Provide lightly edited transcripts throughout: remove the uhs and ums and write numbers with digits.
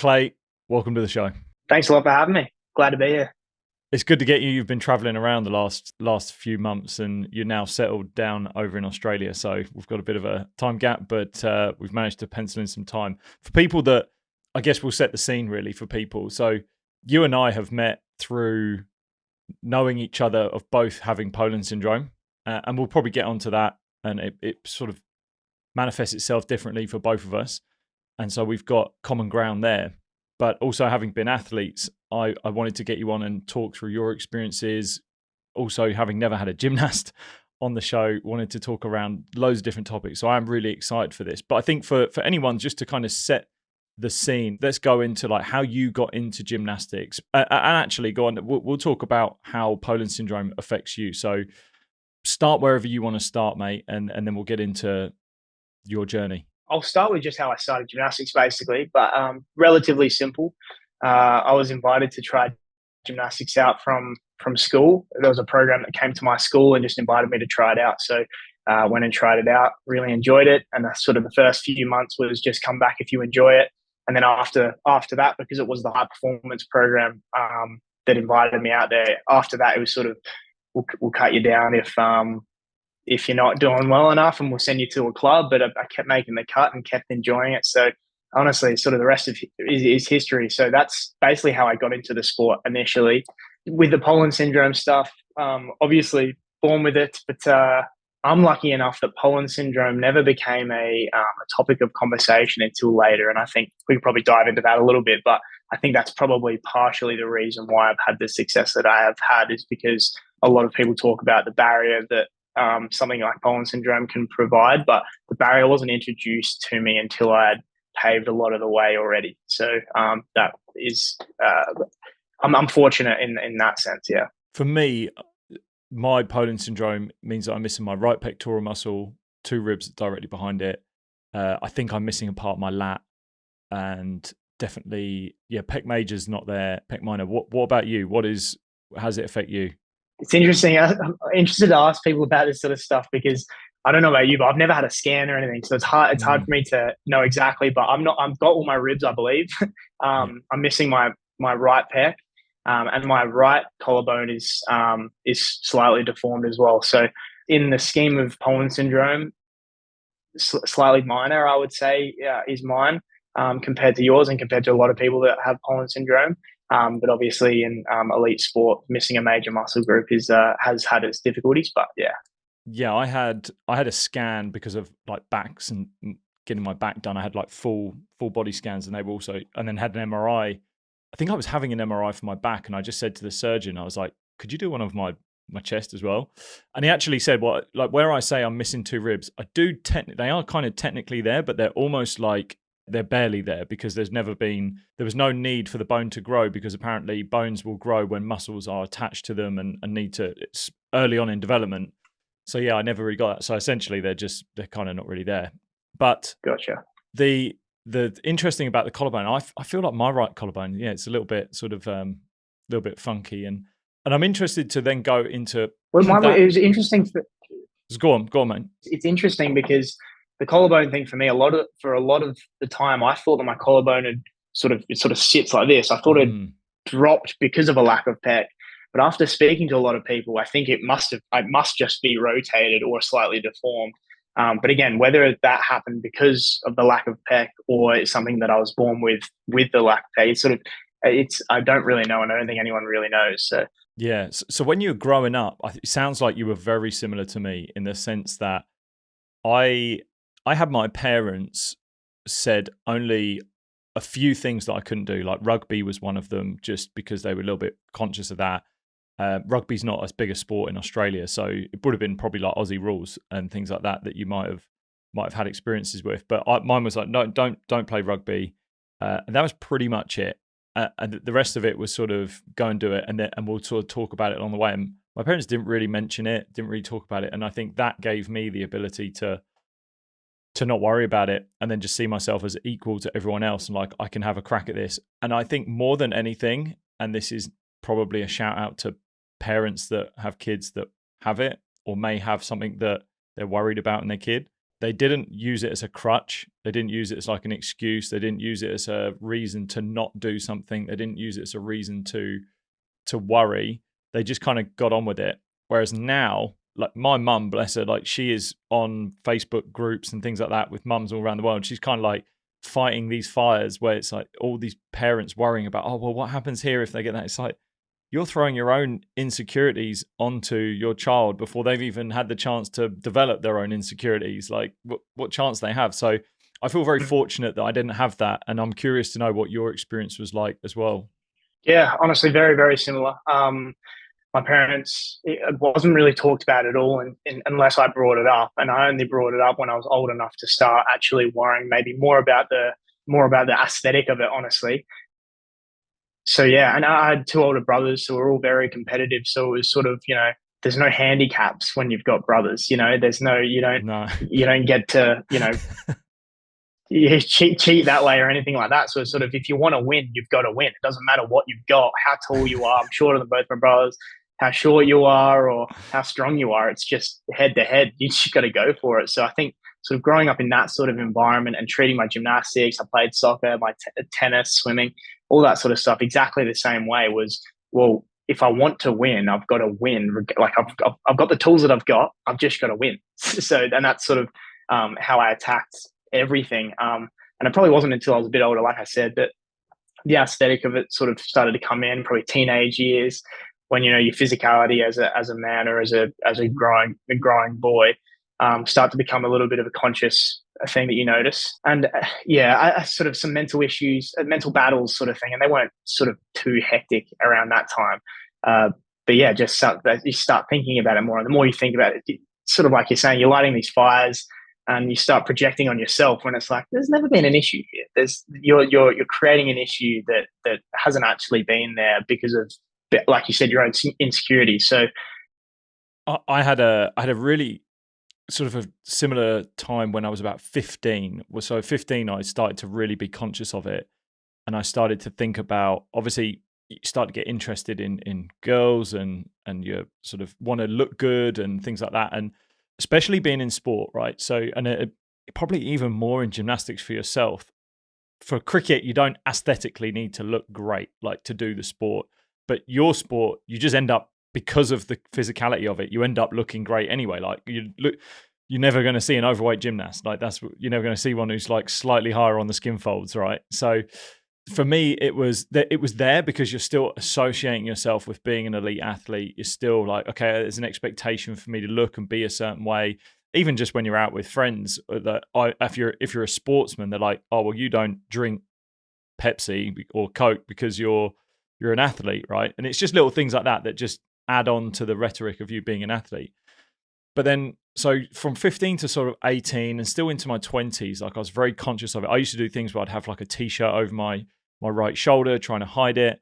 Clay, welcome to the show. Thanks a lot for having me. Glad to be here. It's good to get you. You've been traveling around the last few months, and you're now settled down over in Australia. So we've got a bit of a time gap, but we've managed to pencil in some time for people that I guess we'll set the scene really for people. So you and I have met through knowing each other of both having Poland syndrome, and we'll probably get onto that. And it sort of manifests itself differently for both of us, and so we've got common ground there. But also having been athletes, I wanted to get you on and talk through your experiences. Also, having never had a gymnast on the show, wanted to talk around loads of different topics. So I'm really excited for this. But I think for anyone, just to kind of set the scene, let's go into like how you got into gymnastics. And actually, go on. We'll talk about how Poland syndrome affects you. So start wherever you want to start, mate, and then we'll get into your journey. I'll start with just how I started gymnastics, basically, but relatively simple. I was invited to try gymnastics out from school. There was a program that came to my school and just invited me to try it out. So went and tried it out, really enjoyed it. And that's sort of the first few months was just come back if you enjoy it. And then after that, because it was the high performance program that invited me out there, after that, it was sort of, we'll cut you down if you're not doing well enough, and we'll send you to a club. But I kept making the cut and kept enjoying it. So honestly, sort of the rest of is history. So that's basically how I got into the sport initially. With the Poland syndrome stuff, obviously born with it, but I'm lucky enough that Poland syndrome never became a topic of conversation until later. And I think we could probably dive into that a little bit, but I think that's probably partially the reason why I've had the success that I have had, is because a lot of people talk about the barrier that something like Poland syndrome can provide, but the barrier wasn't introduced to me until I had paved a lot of the way already. So that is, I'm fortunate in that sense. Yeah. For me, my Poland syndrome means that I'm missing my right pectoral muscle, two ribs directly behind it. I think I'm missing a part of my lat, and definitely, pec major's not there, pec minor. What about you? How does it affect you? It's interesting. I'm interested to ask people about this sort of stuff because I don't know about you, but I've never had a scan or anything, so it's hard. It's hard for me to know exactly. But I'm not. I've got all my ribs, I believe. I'm missing my right pec, and my right collarbone is slightly deformed as well. So in the scheme of Poland syndrome, slightly minor, I would say, is mine compared to yours and compared to a lot of people that have Poland syndrome. But obviously, in elite sport, missing a major muscle group has had its difficulties. But yeah, I had a scan because of like backs and getting my back done. I had like full body scans, and they were also, and then had an MRI. I think I was having an MRI for my back, and I just said to the surgeon, I was like, "Could you do one of my chest as well?" And he actually said, "Well, like where I say I'm missing two ribs, I do they are kind of technically there, but they're almost like." They're barely there because there was no need for the bone to grow, because apparently bones will grow when muscles are attached to them and need to, it's early on in development. So yeah, I never really got that. So essentially they're kind of not really there. But gotcha. The interesting about the collarbone, I feel like my right collarbone, it's a little bit sort of little bit funky, and I'm interested to then go into Well, that. it was interesting. Go on, man. It's interesting because the collarbone thing for me, a lot of the time, I thought that my collarbone had it sort of sits like this. I thought it dropped because of a lack of pec. But after speaking to a lot of people, I think it must just be rotated or slightly deformed. But again, whether that happened because of the lack of pec or it's something that I was born with the lack of pec, I don't really know, and I don't think anyone really knows. So yeah. So when you were growing up, it sounds like you were very similar to me in the sense that I had my parents said only a few things that I couldn't do. Like rugby was one of them, just because they were a little bit conscious of that. Rugby's not as big a sport in Australia, so it would have been probably like Aussie rules and things like that you might have had experiences with. But mine was like, no, don't play rugby, and that was pretty much it. And the rest of it was sort of go and do it, and we'll sort of talk about it along the way. And my parents didn't really mention it, didn't really talk about it, and I think that gave me the ability to not worry about it and then just see myself as equal to everyone else, and like I can have a crack at this. And I think more than anything, and this is probably a shout out to parents that have kids that have it or may have something that they're worried about in their kid, they didn't use it as a crutch. They didn't use it as like an excuse. They didn't use it as a reason to not do something. They didn't use it as a reason to worry. They just kind of got on with it. Whereas now, like my mum, bless her, like she is on Facebook groups and things like that with mums all around the world. She's kind of like fighting these fires where it's like all these parents worrying about, oh, well, what happens here if they get that? It's like, you're throwing your own insecurities onto your child before they've even had the chance to develop their own insecurities. Like what chance they have. So I feel very fortunate that I didn't have that. And I'm curious to know what your experience was like as well. Yeah, honestly, very, very similar. My parents, it wasn't really talked about at all unless I brought it up. And I only brought it up when I was old enough to start actually worrying maybe more about the aesthetic of it, honestly. So yeah, and I had two older brothers who were all very competitive. So it was sort of, there's no handicaps when you've got brothers, there's no, No. you don't get to, you cheat that way or anything like that. So it's sort of, if you want to win, you've got to win. It doesn't matter what you've got, how tall you are. I'm shorter than both my brothers. How short you are or how strong you are. It's just head to head. You just got to go for it. So I think sort of growing up in that sort of environment and treating my gymnastics, I played soccer, my tennis, swimming, all that sort of stuff exactly the same way was, well, if I want to win, I've got to win. Like I've got the tools that I've got. I've just got to win. So, and that's sort of how I attacked everything. And it probably wasn't until I was a bit older, like I said, that the aesthetic of it sort of started to come in, probably teenage years, when your physicality as a man or as a growing boy start to become a little bit of a conscious thing that you notice. And I sort of some mental issues, mental battles sort of thing, and they weren't sort of too hectic around that time. But yeah, just you start thinking about it more, and the more you think about it, sort of like you're saying, you're lighting these fires. And you start projecting on yourself when it's like, there's never been an issue here. You're creating an issue that hasn't actually been there because of, like you said, your own insecurity. So I had a really sort of a similar time when I was about 15. So 15, I started to really be conscious of it. And I started to think about, obviously, you start to get interested in girls and you sort of want to look good and things like that. And especially being in sport, right? So, and probably even more in gymnastics for yourself. For cricket, you don't aesthetically need to look great, like to do the sport. But your sport, you just end up, because of the physicality of it, you end up looking great anyway. Like you're never going to see an overweight gymnast. Like you're never going to see one who's like slightly higher on the skin folds, right? So for me, it was there because you're still associating yourself with being an elite athlete. You're still like, okay, there's an expectation for me to look and be a certain way. Even just when you're out with friends, that if you're a sportsman, they're like, oh well, you don't drink Pepsi or Coke because you're an athlete, right? And it's just little things like that just add on to the rhetoric of you being an athlete. But then, so from 15 to sort of 18 and still into my 20s, like I was very conscious of it. I used to do things where I'd have like a t-shirt over my right shoulder, trying to hide it.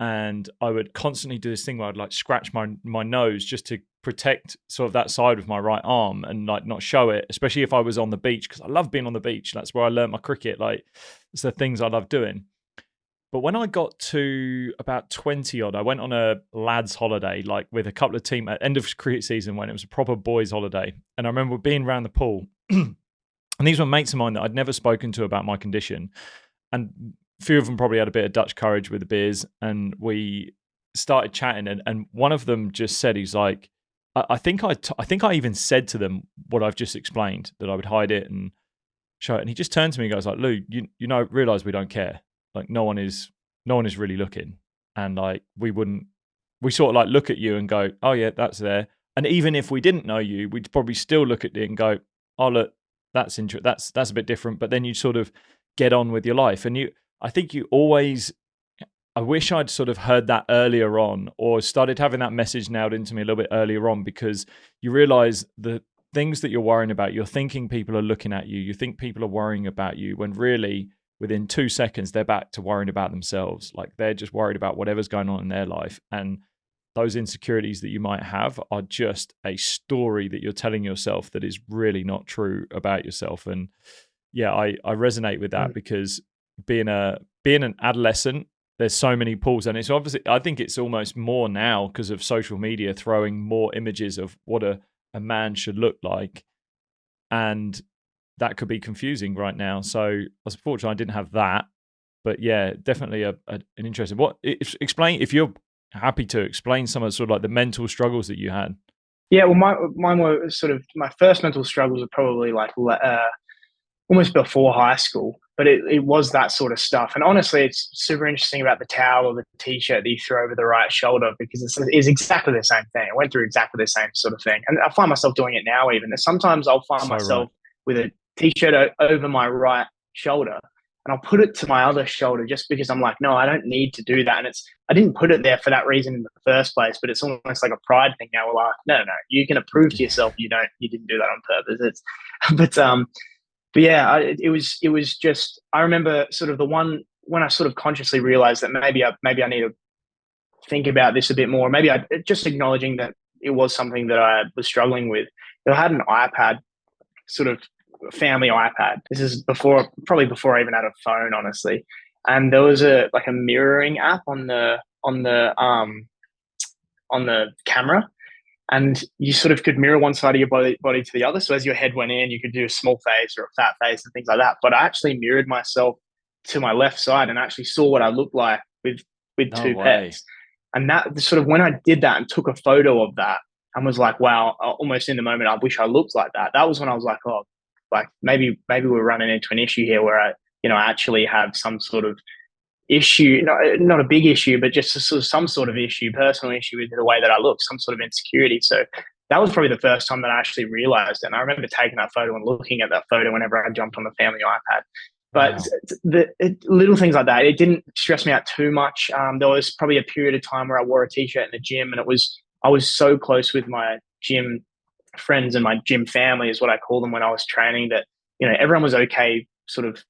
And I would constantly do this thing where I'd like scratch my nose just to protect sort of that side of my right arm and like not show it, especially if I was on the beach, because I love being on the beach. That's where I learned my cricket. Like it's the things I love doing. But when I got to about 20 odd, I went on a lads holiday, like with a couple of team at end of cricket season when it was a proper boys holiday. And I remember being around the pool and these were mates of mine that I'd never spoken to about my condition. And a few of them probably had a bit of Dutch courage with the beers. And we started chatting. And one of them just said, he's like, I think I even said to them what I've just explained, that I would hide it and show it. And he just turned to me and goes like, Lou, realize we don't care. Like no one is really looking, and like we sort of like look at you and go, oh yeah, that's there. And even if we didn't know you, we'd probably still look at it and go, oh look, that's interesting. That's a bit different. But then you sort of get on with your life, and I think you always. I wish I'd sort of heard that earlier on, or started having that message nailed into me a little bit earlier on, because you realize the things that you're worrying about, you're thinking people are looking at you, you think people are worrying about you, when really within 2 seconds, they're back to worrying about themselves. Like they're just worried about whatever's going on in their life. And those insecurities that you might have are just a story that you're telling yourself that is really not true about yourself. And yeah, I resonate with that because being an adolescent, there's so many pools, and it's obviously, I think it's almost more now because of social media throwing more images of what a man should look like. And that could be confusing right now. So I was fortunate I didn't have that, but yeah, definitely an interesting. Explain, if you're happy to explain, some of sort of like the mental struggles that you had. Yeah, well, mine were sort of, my first mental struggles were probably like almost before high school, but it was that sort of stuff. And honestly, it's super interesting about the towel or the t-shirt that you throw over the right shoulder, because it's exactly the same thing. I went through exactly the same sort of thing. And I find myself doing it now even. Sometimes I'll find So myself right. with a t-shirt over my right shoulder, and I'll put it to my other shoulder just because I'm like, no, I don't need to do that. And I didn't put it there for that reason in the first place, but it's almost like a pride thing now. We're like, no, you're going to prove to yourself you didn't do that on purpose. But yeah, it was just, I remember sort of the one when I sort of consciously realized that maybe I need to think about this a bit more. Maybe I just acknowledging that it was something that I was struggling with. I had an iPad, sort of family iPad. This is probably before I even had a phone, honestly. And there was a mirroring app on the camera, and you sort of could mirror one side of your body to the other. So as your head went in, you could do a small face or a fat face and things like that. But I actually mirrored myself to my left side and actually saw what I looked like with No two way. pecs. And that sort of, when I did that and took a photo of that and was like, wow, almost in the moment, I wish I looked like that. That was when I was like, oh, like maybe we're running into an issue here where I actually have some sort of issue, not a big issue, but just some sort of issue, personal issue with the way that I look, some sort of insecurity. So that was probably the first time that I actually realized it. And I remember taking that photo and looking at that photo whenever I jumped on the family iPad. But wow, little things like that, it didn't stress me out too much. There was probably a period of time where I wore a t-shirt in the gym, and I was so close with my gym friends and my gym family is what I call them when I was training, that everyone was okay sort of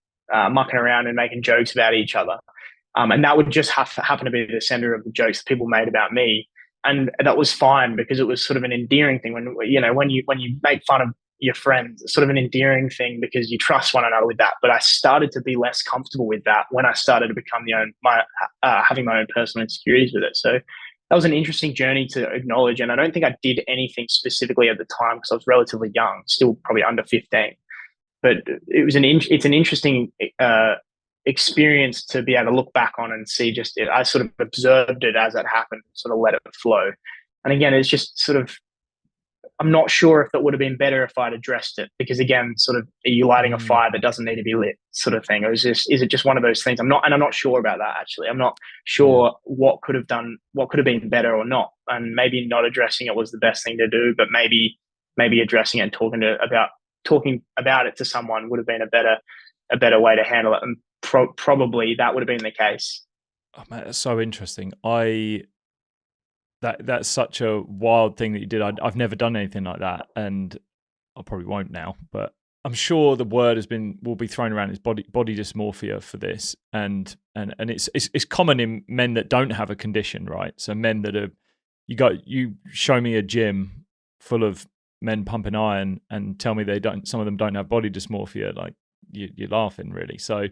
mucking around and making jokes about each other. And that would just happen to be the center of the jokes that people made about me. And that was fine because it was sort of an endearing thing. When you make fun of your friends, it's sort of an endearing thing because you trust one another with that. But I started to be less comfortable with that when I started to become having my own personal insecurities with it. So that was an interesting journey to acknowledge. And I don't think I did anything specifically at the time because I was relatively young, still probably under 15. But it's an interesting experience to be able to look back on and see just it. I sort of observed it as it happened, sort of let it flow. And again, it's just sort of, I'm not sure if it would have been better if I'd addressed it, because again, sort of, are you lighting a fire that doesn't need to be lit, sort of thing? Or is it just one of those things? I'm not sure about that, actually. I'm not sure what could have been better or not. And maybe not addressing it was the best thing to do, but maybe addressing it and talking about it to someone would have been a better way to handle it. And probably that would have been the case. Oh, man, that's so interesting. That's such a wild thing that you did. I've never done anything like that, and I probably won't now. But I'm sure the word will be thrown around as body dysmorphia for this, and it's common in men that don't have a condition, right? So men that are, you show me a gym full of men pumping iron and tell me some of them don't have body dysmorphia, like you're laughing, really. So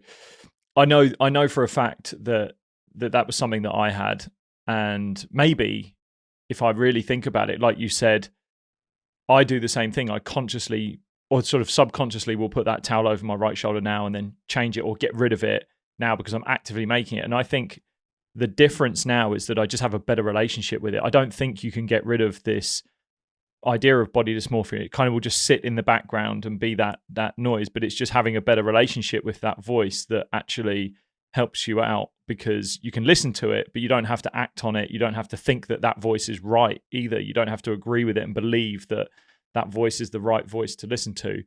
I know for a fact that was something that I had, and maybe if I really think about it, like you said, I do the same thing. I consciously or sort of subconsciously will put that towel over my right shoulder now and then change it or get rid of it now because I'm actively making it. And I think the difference now is that I just have a better relationship with it. I don't think you can get rid of this idea of body dysmorphia. It kind of will just sit in the background and be that noise, but it's just having a better relationship with that voice that actually helps you out, because you can listen to it, but you don't have to act on it. You don't have to think that voice is right either. You don't have to agree with it and believe that voice is the right voice to listen to.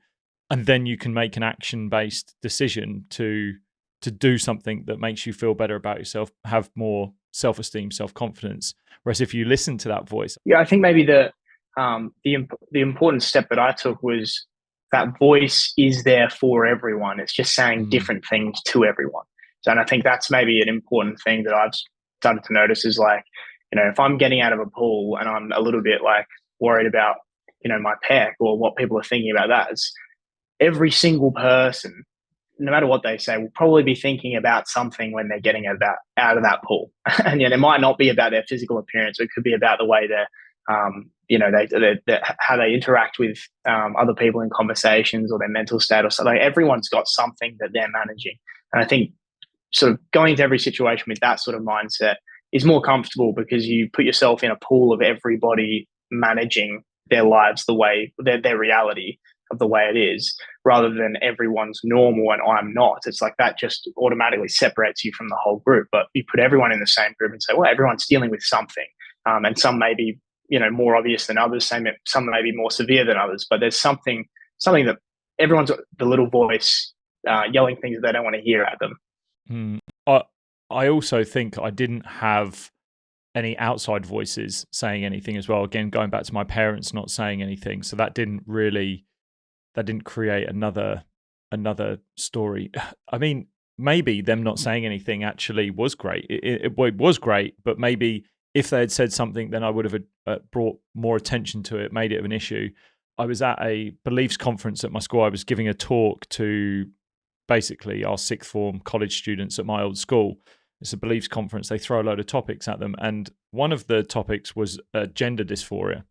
And then you can make an action-based decision to do something that makes you feel better about yourself, have more self-esteem, self-confidence. Whereas if you listen to that voice. Yeah, I think maybe the important step that I took was that voice is there for everyone. It's just saying different things to everyone. So, and I think that's maybe an important thing that I've started to notice is like, if I'm getting out of a pool and I'm a little bit like worried about, my pec or what people are thinking about that, it's every single person, no matter what they say, will probably be thinking about something when they're getting out of that pool. And it might not be about their physical appearance. It could be about the way how they interact with other people in conversations or their mental state or something. Like, everyone's got something that they're managing. And I think sort of going into every situation with that sort of mindset is more comfortable, because you put yourself in a pool of everybody managing their lives the way their reality of the way it is, rather than everyone's normal and I'm not. It's like that just automatically separates you from the whole group. But you put everyone in the same group and say, well, everyone's dealing with something, and some may be more obvious than others. Some may be more severe than others. But there's something that everyone's the little voice yelling things that they don't want to hear at them. I also think I didn't have any outside voices saying anything as well. Again, going back to my parents not saying anything, so that didn't create another story. I mean, maybe them not saying anything actually was great. It was great, but maybe if they had said something, then I would have brought more attention to it, made it an issue. I was at a beliefs conference at my school. I was giving a talk to basically our sixth form college students at my old school. It's a beliefs conference. They throw a load of topics at them. And one of the topics was gender dysphoria.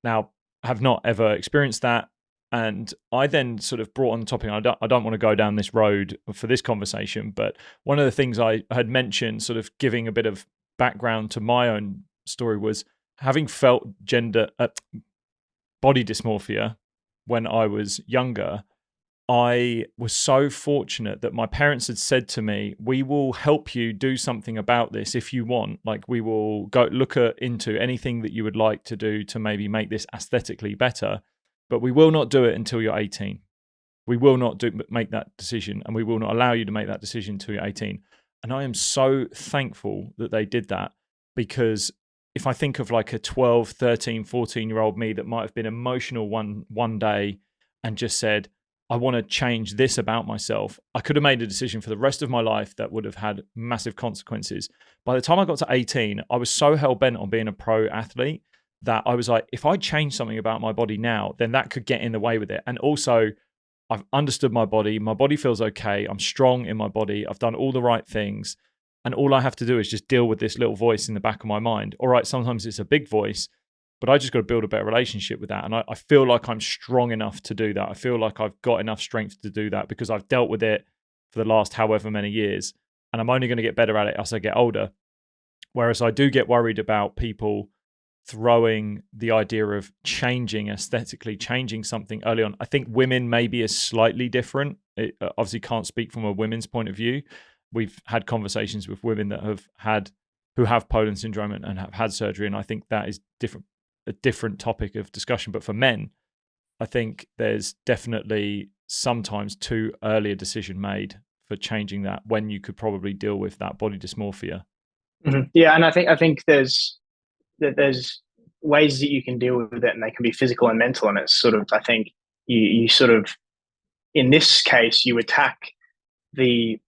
Now, I have not ever experienced that. And I then sort of brought on the topic. I don't want to go down this road for this conversation, but one of the things I had mentioned, sort of giving a bit of background to my own story, was having felt body dysmorphia when I was younger. I was so fortunate that my parents had said to me, we will help you do something about this if you want. Like, we will go look into anything that you would like to do to maybe make this aesthetically better, but we will not do it until you're 18. We will not make that decision, and we will not allow you to make that decision until you're 18. And I am so thankful that they did that, because if I think of like a 12, 13, 14-year-old me that might have been emotional one day and just said, I want to change this about myself, I could have made a decision for the rest of my life that would have had massive consequences. By the time I got to 18, I was so hell-bent on being a pro athlete that I was like, if I change something about my body now, then that could get in the way with it. And also, I've understood my body. My body feels okay. I'm strong in my body. I've done all the right things. And all I have to do is just deal with this little voice in the back of my mind. All right, sometimes it's a big voice, but I just got to build a better relationship with that. And I feel like I'm strong enough to do that. I feel like I've got enough strength to do that, because I've dealt with it for the last however many years. And I'm only going to get better at it as I get older. Whereas I do get worried about people throwing the idea of aesthetically changing something early on. I think women maybe is slightly different. It obviously can't speak from a women's point of view. We've had conversations with women that who have Poland syndrome and have had surgery. And I think that is a different topic of discussion. But for men, I think there's definitely sometimes too early a decision made for changing that, when you could probably deal with that body dysmorphia. Mm-hmm. Yeah, and I think there's ways that you can deal with it, and they can be physical and mental. And it's sort of, I think you sort of, in this case, you attack the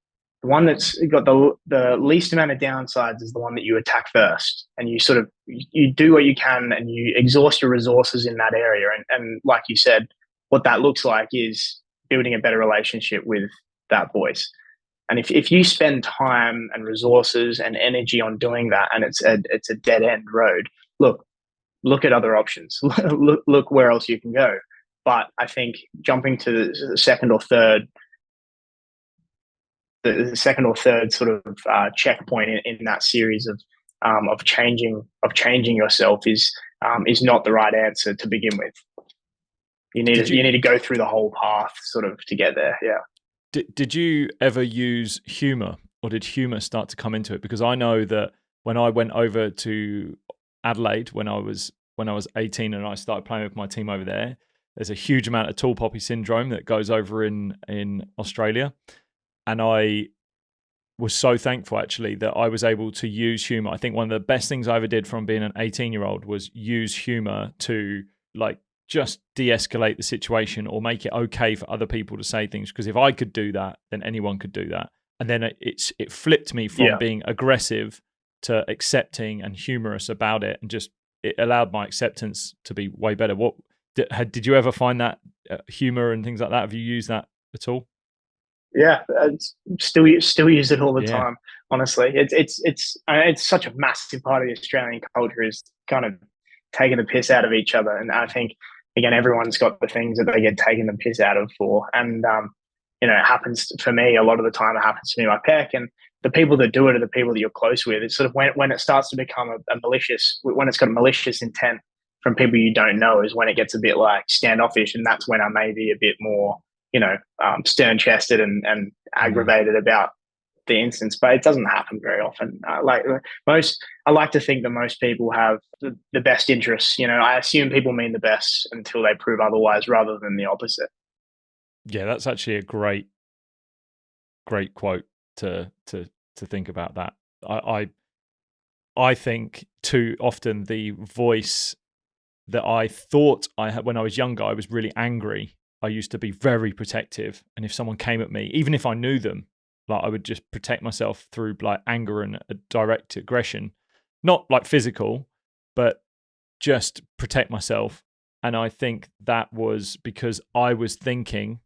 one that's got the least amount of downsides is the one that you attack first, and you sort of you do what you can and you exhaust your resources in that area. And like you said, what that looks like is building a better relationship with that voice. And if you spend time and resources and energy on doing that, and it's a dead end road, look at other options. look where else you can go. But I think jumping to the second or third sort of checkpoint in that series of changing yourself is not the right answer to begin with. You need to go through the whole path sort of to get there. Yeah. Did you ever use humor, or did humor start to come into it? Because I know that when I went over to Adelaide when I was 18 and I started playing with my team over there, there's a huge amount of tall poppy syndrome that goes over in Australia. And I was so thankful, actually, that I was able to use humor. I think one of the best things I ever did from being an 18-year-old was use humor to just de-escalate the situation or make it okay for other people to say things. Because if I could do that, then anyone could do that. And then it flipped me from being aggressive to accepting and humorous about it, and just it allowed my acceptance to be way better. What did you ever find that humor and things like that? Have you used that at all? Yeah, still use it all the time. Honestly, it's such a massive part of the Australian culture, is kind of taking the piss out of each other. And I think, again, everyone's got the things that they get taken the piss out of for. And, it happens for me a lot of the time. It happens to me, my pec. And the people that do it are the people that you're close with. It's sort of when it starts to become a malicious, when it's got a malicious intent from people you don't know, is when it gets a bit like standoffish. And that's when I may be a bit more, stern chested and aggravated about the instance, but it doesn't happen very often. I like to think that most people have the best interests. I assume people mean the best until they prove otherwise, rather than the opposite. Yeah, that's actually a great quote to think about that. I think too often the voice that I thought I had when I was younger, I was really angry. I used to be very protective, and if someone came at me, even if I knew them, like I would just protect myself through like anger and a direct aggression, not like physical, but just protect myself. And I think that was because I was thinking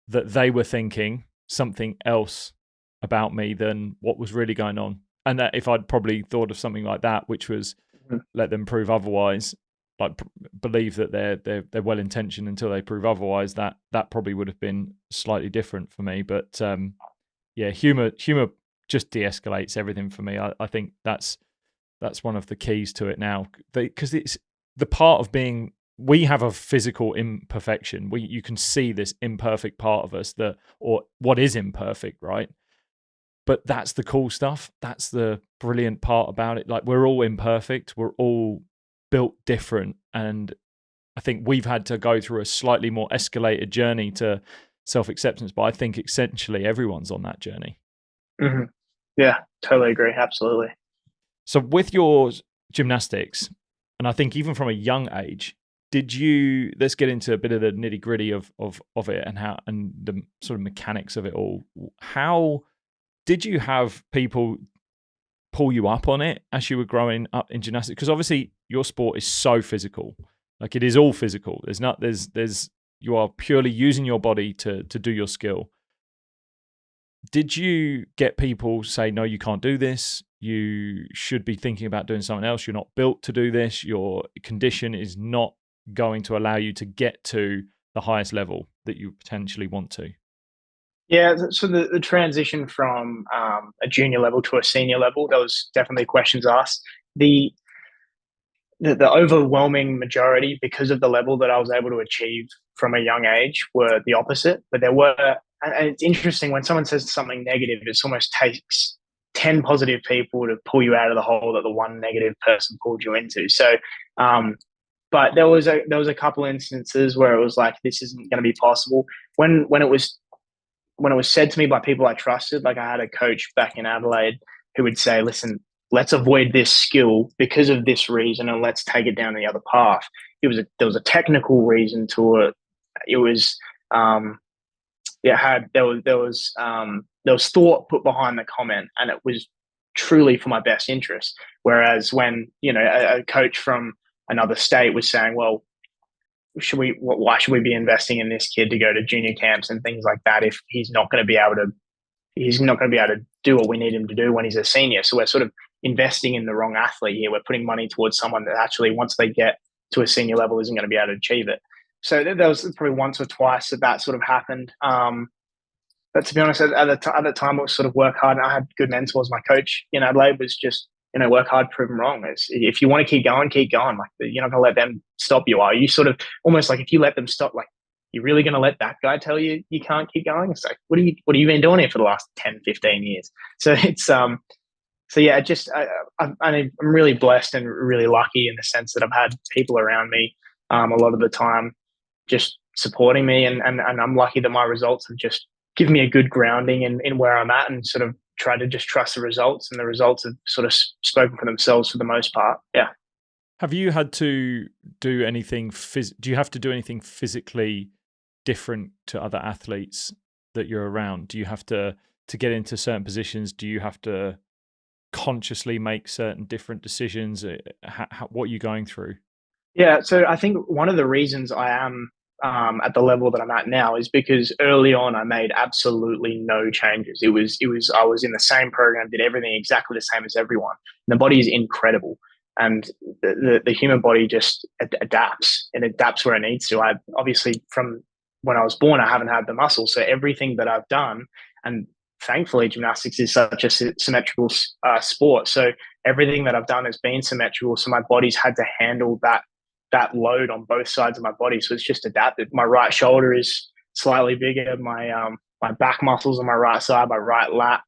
that they were thinking something else about me than what was really going on. And that if I'd probably thought of something like that, which was let them prove otherwise, like believe that they're well intentioned until they prove otherwise, that probably would have been slightly different for me. But yeah, humor just de-escalates everything for me. I think that's one of the keys to it now, because it's the part of being. We have a physical imperfection. You can see this imperfect part of us, or what is imperfect, right? But that's the cool stuff. That's the brilliant part about it. Like, we're all imperfect. We're all built different. And I think we've had to go through a slightly more escalated journey to self-acceptance. But I think essentially everyone's on that journey. Mm-hmm. Yeah, totally agree. Absolutely. So with your gymnastics, and I think even from a young age, let's get into a bit of the nitty gritty of it and the sort of mechanics of it all. How did you have people pull you up on it as you were growing up in gymnastics? Because obviously your sport is so physical. Like, it is all physical. You are purely using your body to do your skill. Did you get people say, no, you can't do this, you should be thinking about doing something else, you're not built to do this, your condition is not going to allow you to get to the highest level that you potentially want to? Yeah, so the transition from a junior level to a senior level, there was definitely questions asked. The overwhelming majority, because of the level that I was able to achieve from a young age, were the opposite. But there were, and it's interesting, when someone says something negative, it almost takes 10 positive people to pull you out of the hole that the one negative person pulled you into. So, but there was a couple instances where it was like, this isn't going to be possible. When it was said to me by people I trusted, like I had a coach back in Adelaide who would say, listen, let's avoid this skill because of this reason, and let's take it down the other path. There was a technical reason to it. It was, there was thought put behind the comment, and it was truly for my best interest. Whereas when, a coach from another state was saying, well, why should we be investing in this kid to go to junior camps and things like that if he's not going to be able to do what we need him to do when he's a senior? So we're sort of investing in the wrong athlete here. We're putting money towards someone that actually, once they get to a senior level, isn't going to be able to achieve it. So there was probably once or twice that sort of happened. But to be honest, at the time, it was sort of work hard. And I had good mentors. My coach in Adelaide was just, work hard, prove them wrong. If you want to keep going, keep going. Like, you're not going to let them stop you. Are you sort of almost like, if you let them stop, like, you're really going to let that guy tell you you can't keep going? It's like, what have you been doing here for the last 10, 15 years? So it's, so yeah, I'm really blessed and really lucky in the sense that I've had people around me a lot of the time just supporting me. And I'm lucky that my results have just given me a good grounding in where I'm at, and sort of try to just trust the results, and the results have sort of spoken for themselves for the most part. Yeah. Have you had to do anything? Do you have to do anything physically different to other athletes that you're around? Do you have to get into certain positions? Do you have to consciously make certain different decisions? What are you going through? Yeah. So I think one of the reasons I am at the level that I'm at now is because early on I made absolutely no changes. I was in the same program, did everything exactly the same as everyone. And the body is incredible. and the human body just adapts, and adapts where it needs to. I obviously, from when I was born, I haven't had the muscle, so everything that I've done, and thankfully gymnastics is such a symmetrical sport, so everything that I've done has been symmetrical, so my body's had to handle that load on both sides of my body, so it's just adapted. My right shoulder is slightly bigger, my back muscles on my right side, my right lat,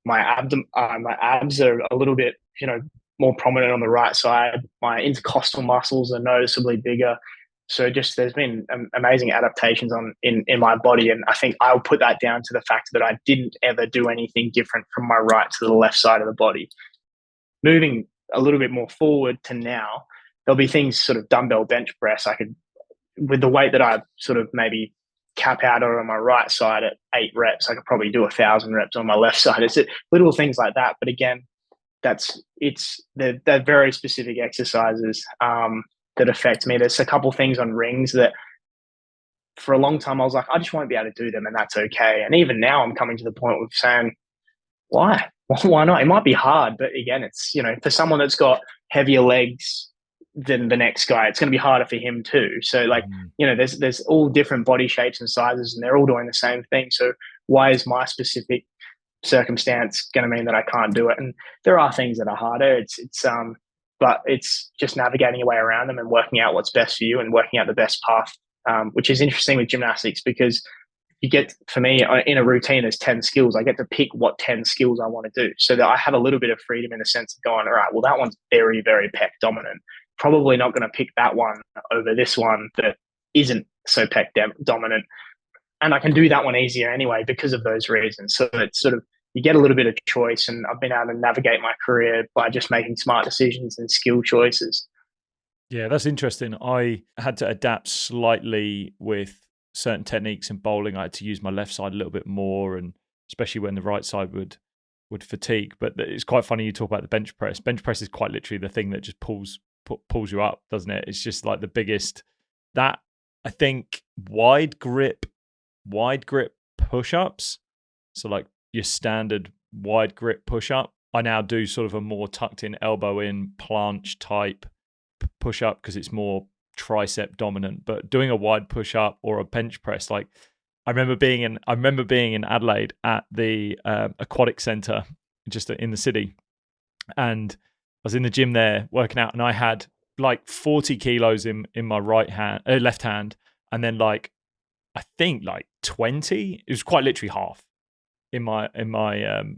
my abs are a little bit, more prominent on the right side. My intercostal muscles are noticeably bigger. So just there's been amazing adaptations in my body, and I think I'll put that down to the fact that I didn't ever do anything different from my right to the left side of the body. Moving a little bit more forward to now, there'll be things sort of dumbbell bench press. I could, with the weight that I sort of maybe cap out on my right side at 8 reps, I could probably do 1,000 reps on my left side. It's little things like that. But again, they're very specific exercises that affect me. There's a couple things on rings that for a long time I was like, I just won't be able to do them, and that's okay. And even now I'm coming to the point of saying, why? Why not? It might be hard, but again, it's, for someone that's got heavier legs than the next guy, it's going to be harder for him too. So like, there's all different body shapes and sizes, and they're all doing the same thing. So why is my specific circumstance going to mean that I can't do it? And there are things that are harder. But it's just navigating your way around them and working out what's best for you and working out the best path, which is interesting with gymnastics, because for me, in a routine, there's 10 skills. I get to pick what 10 skills I want to do, so that I have a little bit of freedom in the sense of going, all right, well, that one's very, very pec dominant. Probably not going to pick that one over this one that isn't so pec dominant. And I can do that one easier anyway because of those reasons. So it's sort of, you get a little bit of choice, and I've been able to navigate my career by just making smart decisions and skill choices. Yeah, that's interesting. I had to adapt slightly with certain techniques in bowling. I had to use my left side a little bit more, and especially when the right side would fatigue. But it's quite funny you talk about the bench press. Bench press is quite literally the thing that just pulls you up, doesn't it? It's just like the biggest, that I think wide grip push-ups. So like your standard wide grip push-up, I now do sort of a more tucked in, elbow in, planche type push-up because it's more tricep dominant. But doing a wide push-up or a bench press, like I remember being in Adelaide at the aquatic centre just in the city, and I was in the gym there working out, and I had like 40 kilos in my left hand, and then like I think like 20. It was quite literally half in my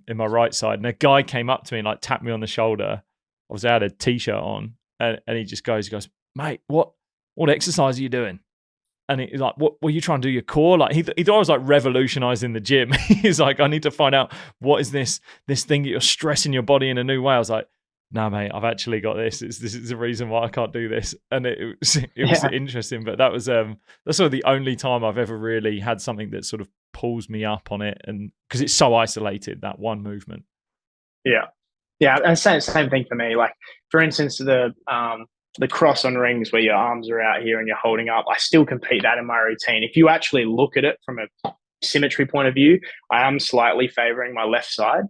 right side. And a guy came up to me and like tapped me on the shoulder. Obviously I had a t-shirt on, and he goes, mate, what exercise are you doing? And he's like, what were you trying to do, your core? Like he thought I was like revolutionizing the gym. He's like, I need to find out, what is this thing that you're stressing your body in a new way? I was like, no, mate, I've actually got this. This is the reason why I can't do this. And it was interesting, but that was that's sort of the only time I've ever really had something that sort of pulls me up on it, and because it's so isolated, that one movement. Yeah, and same thing for me. Like for instance, the cross on rings where your arms are out here and you're holding up, I still compete that in my routine. If you actually look at it from a symmetry point of view, I am slightly favoring my left side,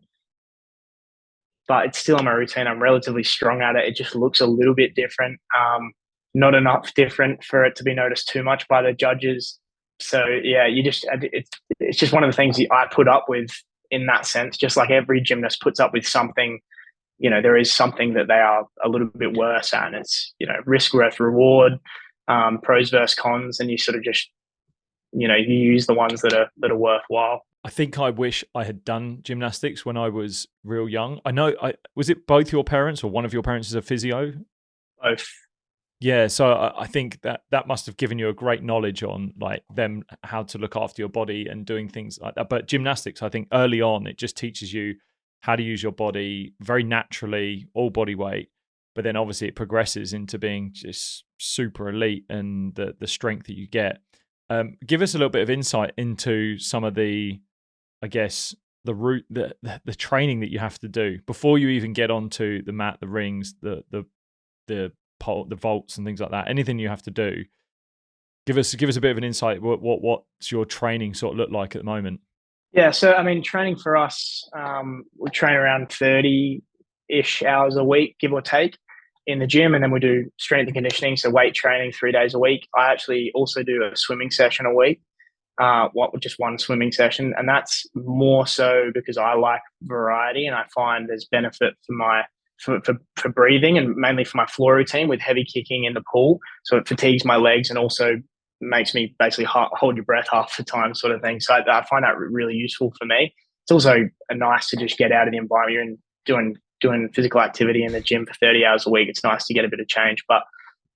but it's still in my routine. I'm relatively strong at it. It just looks a little bit different. Not enough different for it to be noticed too much by the judges. So yeah, it's just one of the things that I put up with in that sense, just like every gymnast puts up with something. There is something that they are a little bit worse at, and it's, risk versus reward, pros versus cons, and you sort of just, you use the ones that are worthwhile. I think I wish I had done gymnastics when I was real young. I know, was it both your parents or one of your parents is a physio? Both. Yeah, so I think that must have given you a great knowledge on like them, how to look after your body and doing things like that. But gymnastics, I think early on, it just teaches you how to use your body very naturally, all body weight. But then obviously it progresses into being just super elite, and the strength that you get. Give us a little bit of insight into some of the, I guess, the route, the training that you have to do before you even get onto the mat, the rings, the vaults and things like that. Anything you have to do. Give us a bit of an insight. What's your training sort of look like at the moment? Yeah, so I mean, training for us, we train around 30 ish hours a week, give or take, in the gym. And then we do strength and conditioning, so weight training 3 days a week. I actually also do a swimming session a week, just one swimming session. And that's more so because I like variety and I find there's benefit for breathing and mainly for my floor routine with heavy kicking in the pool. So it fatigues my legs and also makes me basically hold your breath half the time, sort of thing. So I find that really useful for me. It's also nice to just get out of the environment. You're doing physical activity in the gym for 30 hours a week. It's nice to get a bit of change. But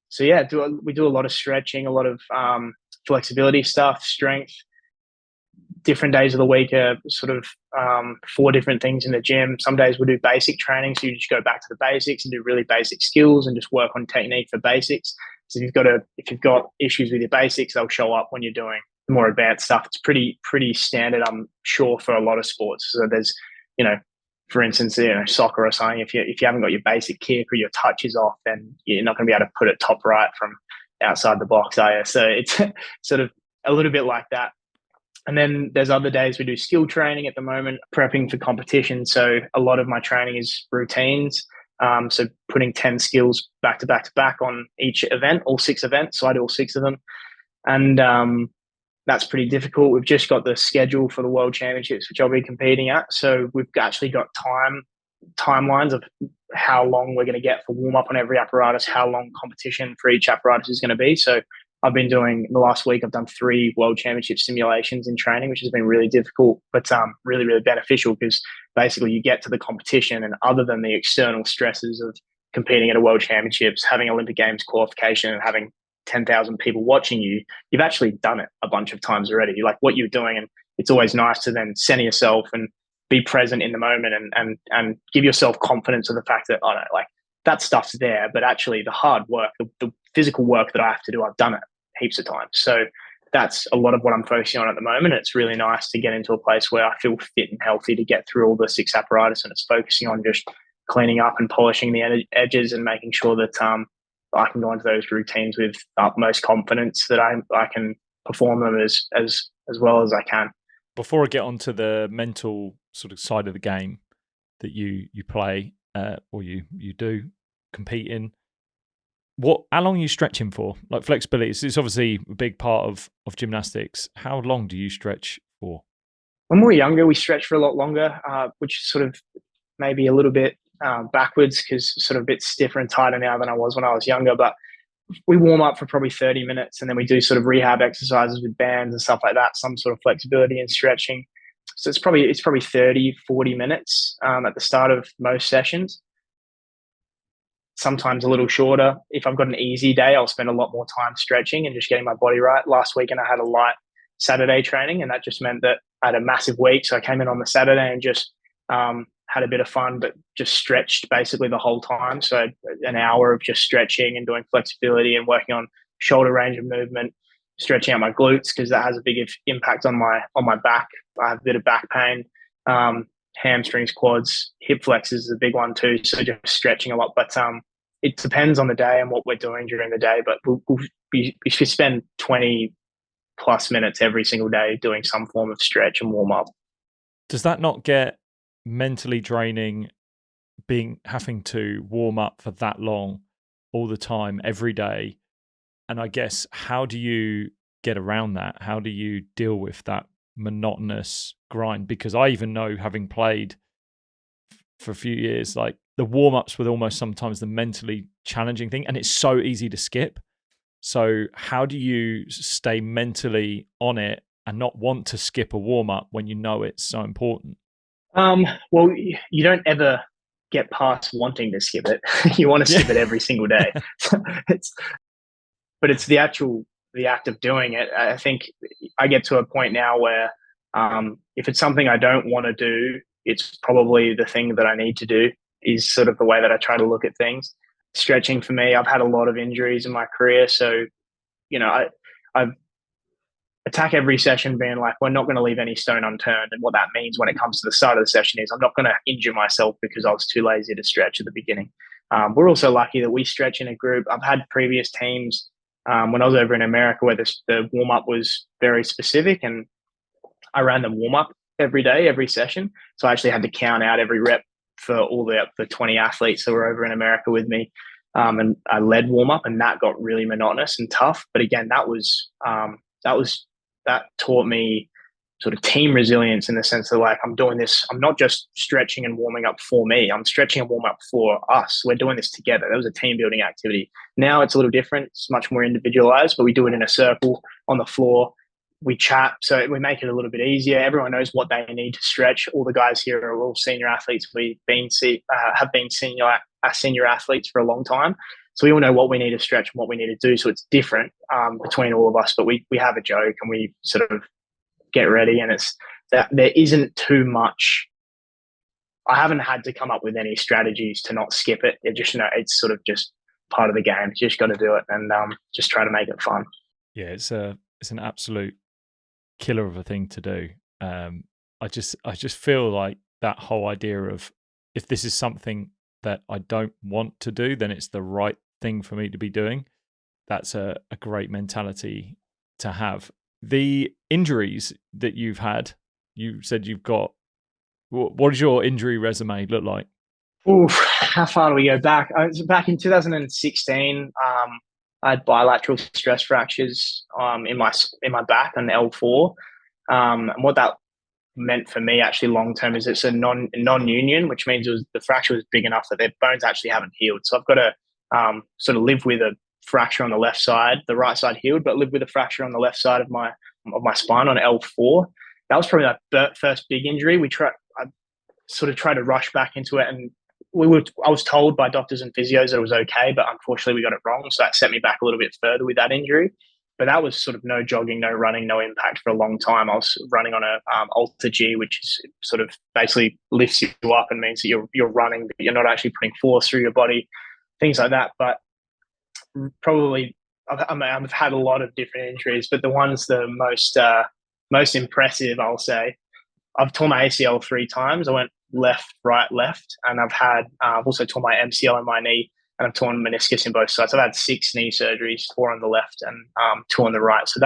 so yeah, we do a lot of stretching, a lot of flexibility stuff, strength. Different days of the week are sort of 4 different things in the gym. Some days we'll do basic training, so you just go back to the basics and do really basic skills and just work on technique for basics. So if you've got issues with your basics, they'll show up when you're doing more advanced stuff. It's pretty standard, I'm sure, for a lot of sports. So there's, for instance, soccer or something. If you haven't got your basic kick or your touch is off, then you're not going to be able to put it top right from outside the box, are you? So it's sort of a little bit like that. And then there's other days we do skill training at the moment, prepping for competition. So a lot of my training is routines. So putting 10 skills back to back to back on each event, all 6 events. So I do all 6 of them. And that's pretty difficult. We've just got the schedule for the World Championships, which I'll be competing at. So we've actually got timelines of how long we're going to get for warm up on every apparatus, how long competition for each apparatus is going to be. So I've been doing, in the last week, I've done 3 World Championship simulations in training, which has been really difficult, but really, really beneficial, because basically you get to the competition and other than the external stresses of competing at a World Championships, having Olympic Games qualification and having 10,000 people watching you, you've actually done it a bunch of times already. You like what you're doing, and it's always nice to then center yourself and be present in the moment and give yourself confidence of the fact that, I don't know, like that stuff's there, but actually the hard work, the physical work that I have to do, I've done it heaps of times. So that's a lot of what I'm focusing on at the moment. It's really nice to get into a place where I feel fit and healthy to get through all the 6 apparatus, and it's focusing on just cleaning up and polishing the edges and making sure that I can go into those routines with utmost confidence that I can perform them as well as I can. Before I get onto the mental sort of side of the game that you play or you do compete in, how long are you stretching for? Like flexibility, it's obviously a big part of gymnastics. How long do you stretch for? When we were younger, we stretched for a lot longer, which is sort of maybe a little bit backwards, because sort of a bit stiffer and tighter now than I was when I was younger. But we warm up for probably 30 minutes and then we do sort of rehab exercises with bands and stuff like that, some sort of flexibility and stretching. So it's probably 30, 40 minutes at the start of most sessions. Sometimes a little shorter. If I've got an easy day, I'll spend a lot more time stretching and just getting my body right. Last weekend, I had a light Saturday training, and that just meant that I had a massive week. So I came in on the Saturday and just had a bit of fun, but just stretched basically the whole time. So an hour of just stretching and doing flexibility and working on shoulder range of movement, stretching out my glutes, because that has a big impact on my back. I have a bit of back pain. Hamstrings, quads, hip flexors is a big one too. So just stretching a lot, but it depends on the day and what we're doing during the day. But we should spend 20 plus minutes every single day doing some form of stretch and warm up. Does that not get mentally draining, having to warm up for that long all the time, every day? And I guess, how do you get around that? How do you deal with that monotonous grind? Because I even know, having played for a few years, like the warm-ups were almost sometimes the mentally challenging thing, and it's so easy to skip. So how do you stay mentally on it and not want to skip a warm-up when you know it's so important? Well, you don't ever get past wanting to skip it. You want to skip it every single day. But it's the act of doing it. I think I get to a point now where if it's something I don't want to do, it's probably the thing that I need to do, is sort of the way that I try to look at things. Stretching for me, I've had a lot of injuries in my career. So, I attack every session being like, we're not going to leave any stone unturned. And what that means when it comes to the start of the session is I'm not going to injure myself because I was too lazy to stretch at the beginning. We're also lucky that we stretch in a group. I've had previous teams when I was over in America where the warm-up was very specific, and I ran the warm-up every day, every session. So I actually had to count out every rep for all the 20 athletes that were over in America with me. And I led warm up, and that got really monotonous and tough. But again, that taught me sort of team resilience in the sense that, like, I'm doing this, I'm not just stretching and warming up for me, I'm stretching and warming up for us. We're doing this together. That was a team building activity. Now it's a little different. It's much more individualized, but we do it in a circle on the floor. We chat, so we make it a little bit easier. Everyone knows what they need to stretch. All the guys here are all senior athletes. Have been senior athletes for a long time, so we all know what we need to stretch and what we need to do. So it's different between all of us, but we have a joke and we sort of get ready, and it's that there isn't too much. I haven't had to come up with any strategies to not skip it. It just, it's sort of just part of the game. You just got to do it and just try to make it fun. Yeah, it's an absolute killer of a thing to do. I just feel like that whole idea of, if this is something that I don't want to do, then it's the right thing for me to be doing. That's a great mentality to have. The injuries that you've had, you said you've got, what does your injury resume look like? Oof, how far do we go back? Back in 2016, I had bilateral stress fractures in my back on L4. And what that meant for me actually long term is it's a non-union, which means the fracture was big enough that their bones actually haven't healed. So I've got to sort of live with a fracture on the left side. The right side healed, but live with a fracture on the left side of my spine on L4. That was probably my first big injury. I sort of tried to rush back into it, and I was told by doctors and physios that it was okay, but unfortunately we got it wrong. So that set me back a little bit further with that injury. But that was sort of no jogging, no running, no impact for a long time. I was running on a Alter G, which is sort of basically lifts you up and means that you're running, but you're not actually putting force through your body, things like that. But probably I've had a lot of different injuries, but the ones the most impressive, I'll say, I've torn my ACL 3 times. I went left, right, left, and I've also torn my MCL in my knee, and I've torn meniscus in both sides. I've had 6 knee surgeries, 4 on the left and 2 on the right. So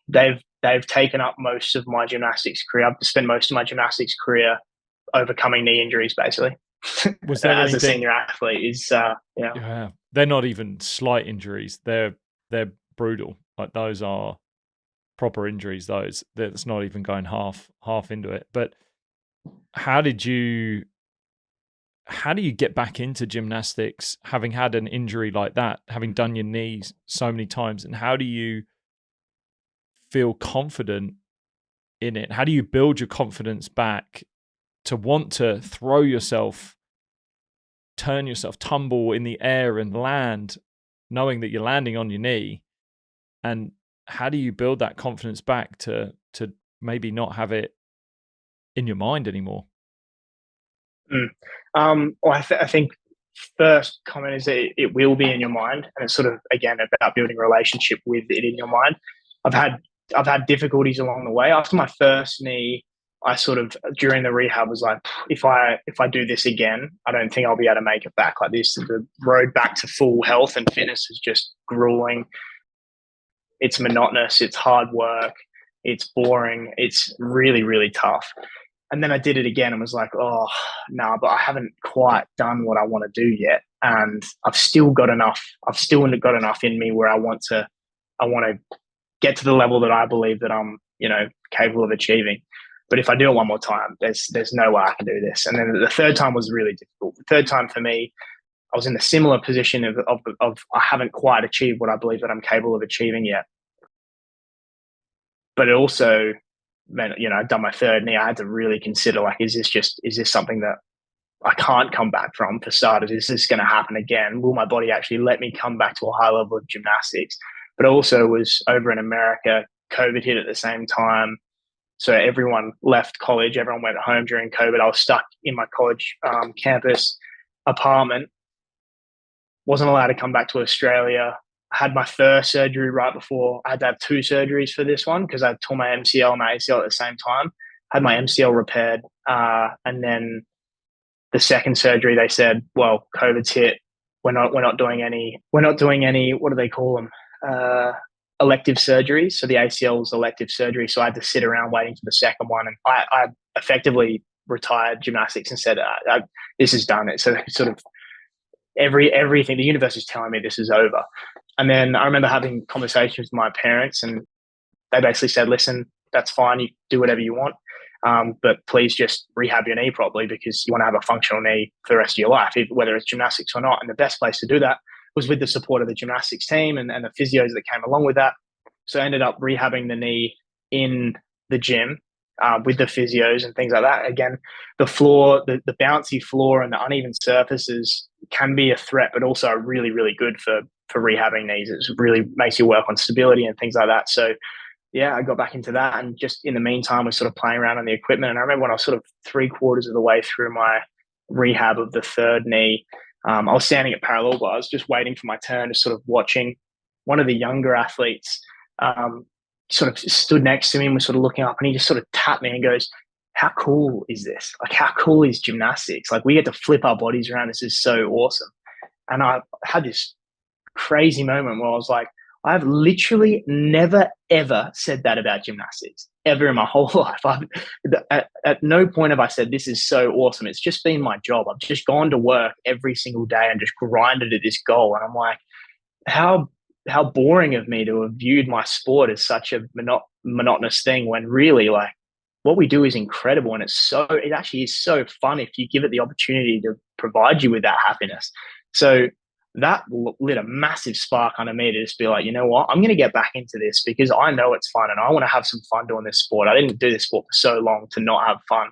they've taken up most of my gymnastics career. I've spent most of my gymnastics career overcoming knee injuries, basically. Was there as a senior athlete? Yeah, they're not even slight injuries. They're brutal. Like, those are proper injuries. That's not even going half into it. But how do you get back into gymnastics having had an injury like that, having done your knees so many times, and how do you feel confident in it? How do you build your confidence back to want to throw yourself, turn yourself, tumble in the air and land, knowing that you're landing on your knee? And how do you build that confidence back to maybe not have it in your mind anymore? Well, I think first comment is that it will be in your mind, and it's sort of, again, about building a relationship with it in your mind. I've had difficulties along the way. After my first knee, I sort of, during the rehab, was like, if I do this again, I don't think I'll be able to make it back like this. The road back to full health and fitness is just grueling. It's monotonous. It's hard work. It's boring. It's really, really tough. And then I did it again and was like, oh, no, but I haven't quite done what I want to do yet. And I've still got enough in me where I want to get to the level that I believe that I'm, capable of achieving. But if I do it one more time, there's no way I can do this. And then the third time was really difficult. The third time for me, I was in a similar position of I haven't quite achieved what I believe that I'm capable of achieving yet. But it also meant, I'd done my third knee. I had to really consider, like, is this something that I can't come back from, for starters? Is this going to happen again? Will my body actually let me come back to a high level of gymnastics? But also was over in America, COVID hit at the same time. So everyone left college, everyone went home during COVID. I was stuck in my college campus apartment, wasn't allowed to come back to Australia. I had my first surgery right before. I had to have 2 surgeries for this one because I tore my MCL and my ACL at the same time. Had my MCL repaired, and then the second surgery, they said, well, COVID's hit. We're not doing any. What do they call them? Elective surgeries. So the ACL was elective surgery. So I had to sit around waiting for the second one, and I effectively retired gymnastics and said, this is done. It's sort of everything. The universe is telling me this is over. And then I remember having conversations with my parents, and they basically said, listen, that's fine. You do whatever you want. But please just rehab your knee properly, because you want to have a functional knee for the rest of your life, whether it's gymnastics or not. And the best place to do that was with the support of the gymnastics team and the physios that came along with that. So I ended up rehabbing the knee in the gym with the physios and things like that. Again, the floor, the bouncy floor and the uneven surfaces can be a threat, but also really, really good for rehabbing knees. It really makes you work on stability and things like that. So yeah, I got back into that, and just in the meantime, we're sort of playing around on the equipment. And I remember when I was sort of 3/4 of the way through my rehab of the third knee, I was standing at parallel bars, just waiting for my turn, just sort of watching one of the younger athletes sort of stood next to me and was sort of looking up, and he just sort of tapped me and goes, how cool is this? Like, how cool is gymnastics? Like, we get to flip our bodies around. This is so awesome. And I had this crazy moment where I was like, I've literally never, ever said that about gymnastics ever in my whole life. At no point have I said, this is so awesome. It's just been my job. I've just gone to work every single day and just grinded at this goal. And I'm like, how boring of me to have viewed my sport as such a monotonous thing, when really, like, what we do is incredible. And it actually is so fun if you give it the opportunity to provide you with that happiness. So that lit a massive spark under me to just be like, you know what, I'm going to get back into this because I know it's fun and I want to have some fun doing this sport. I didn't do this sport for so long to not have fun.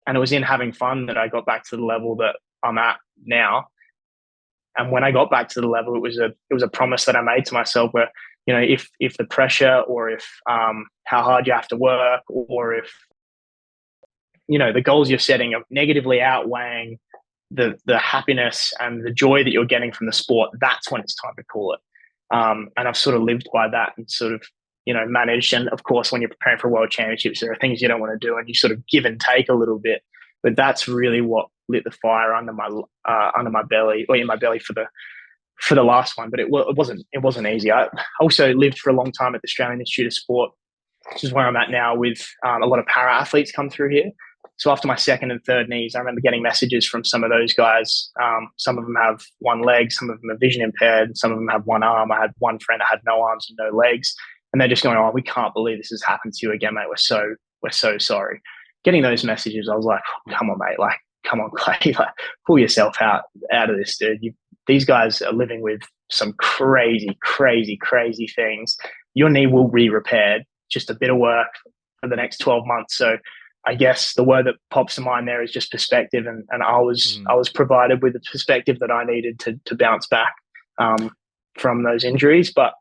And it was in having fun that I got back to the level that I'm at now. And when I got back to the level, it was a promise that I made to myself where, you know, if the pressure or if how hard you have to work, or if, you know, the goals you're setting are negatively outweighing the happiness and the joy that you're getting from the sport, that's when it's time to call it. And I've sort of lived by that and sort of, you know, managed. And of course, when you're preparing for World Championships, there are things you don't want to do and you sort of give and take a little bit. But that's really what lit the fire under my belly, or in my belly for the last one. But it wasn't easy. I also lived for a long time at the Australian Institute of Sport, which is where I'm at now, with a lot of para athletes come through here. So after my second and third knees, I remember getting messages from some of those guys. Some of them have one leg, some of them are vision impaired, some of them have one arm. I had one friend that had no arms and no legs, and they're just going, "Oh, we can't believe this has happened to you again, mate. We're so sorry." Getting those messages, I was like, "Come on, mate. Like, come on, Clay. Like, pull yourself out of this, dude. These guys are living with some crazy, crazy, crazy things. Your knee will be repaired. Just a bit of work for the next 12 months." So I guess the word that pops to mind there is just perspective, and I was provided with the perspective that I needed to bounce back from those injuries. But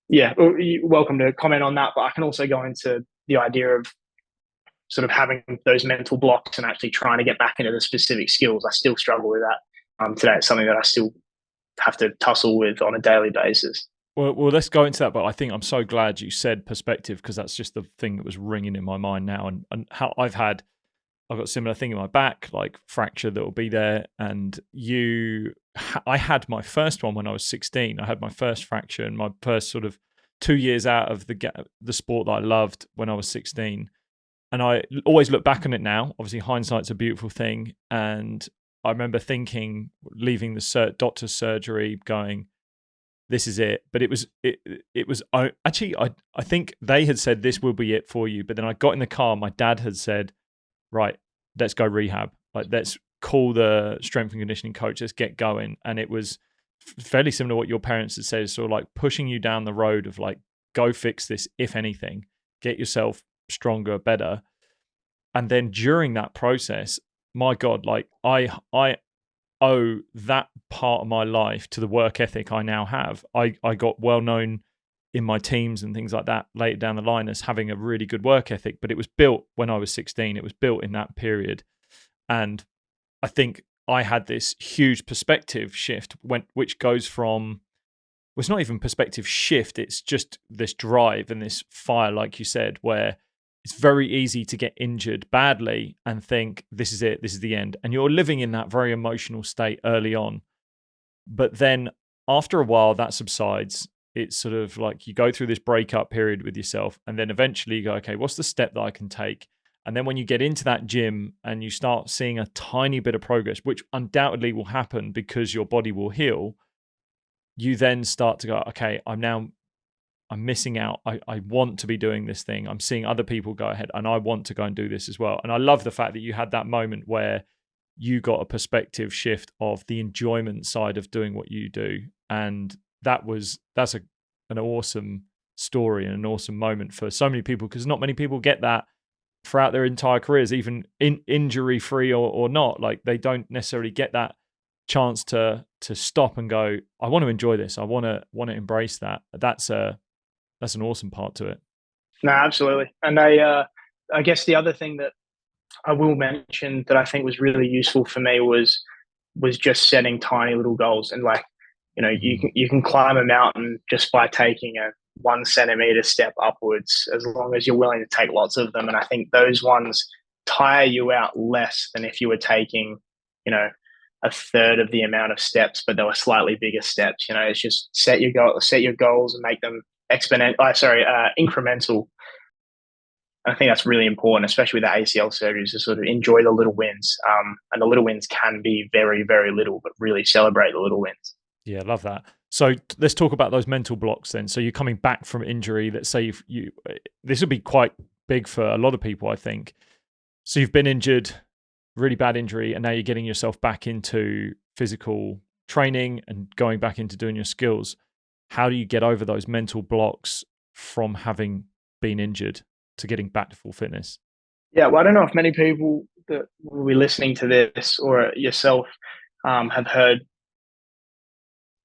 yeah, you're welcome to comment on that. But I can also go into the idea of sort of having those mental blocks and actually trying to get back into the specific skills. I still struggle with that today. It's something that I still have to tussle with on a daily basis. Well, let's go into that, but I think I'm so glad you said perspective, because that's just the thing that was ringing in my mind now. And how I've got a similar thing in my back, like fracture that will be there. And I had my first one when I was 16. I had my first fracture, and my first sort of 2 years out of the sport that I loved when I was 16. And I always look back on it now. Obviously, hindsight's a beautiful thing. And I remember thinking, leaving the doctor's surgery, going, this is it. But it was actually, I think they had said, this will be it for you. But then I got in the car, my dad had said, right, let's go rehab. Like, let's call the strength and conditioning coach, let's get going. And it was fairly similar to what your parents had said, sort of like pushing you down the road of like, go fix this, if anything, get yourself stronger, better. And then during that process, my God, like I owe that part of my life to the work ethic I now have. I got well known in my teams and things like that later down the line as having a really good work ethic, but it was built when I was 16. It was built in that period. And I think I had this huge perspective shift which goes from, well, it's not even perspective shift, it's just this drive and this fire, like you said, where it's very easy to get injured badly and think, this is it, this is the end. And you're living in that very emotional state early on. But then after a while, that subsides. It's sort of like you go through this breakup period with yourself, and then eventually you go, okay, what's the step that I can take? And then when you get into that gym and you start seeing a tiny bit of progress, which undoubtedly will happen because your body will heal, you then start to go, okay, I'm missing out. I want to be doing this thing. I'm seeing other people go ahead and I want to go and do this as well. And I love the fact that you had that moment where you got a perspective shift of the enjoyment side of doing what you do. And that's an awesome story and an awesome moment for so many people, because not many people get that throughout their entire careers, even injury free or not. Like, they don't necessarily get that chance to stop and go, I want to enjoy this. I want to embrace that. That's an awesome part to it. No, absolutely. And I guess the other thing that I will mention that I think was really useful for me was just setting tiny little goals. And like, you can climb a mountain just by taking a 1 centimeter step upwards, as long as you're willing to take lots of them. And I think those ones tire you out less than if you were taking, a third of the amount of steps, but they were slightly bigger steps. It's just set your goals and make them incremental. I think that's really important, especially with the ACL surgeries, to sort of enjoy the little wins. And the little wins can be very, very little, but really celebrate the little wins. Yeah, love that. So let's talk about those mental blocks then. So you're coming back from injury. Let's say this would be quite big for a lot of people, I think. So you've been injured, really bad injury, and now you're getting yourself back into physical training and going back into doing your skills. How do you get over those mental blocks from having been injured to getting back to full fitness? Yeah, well, I don't know if many people that will be listening to this or yourself have heard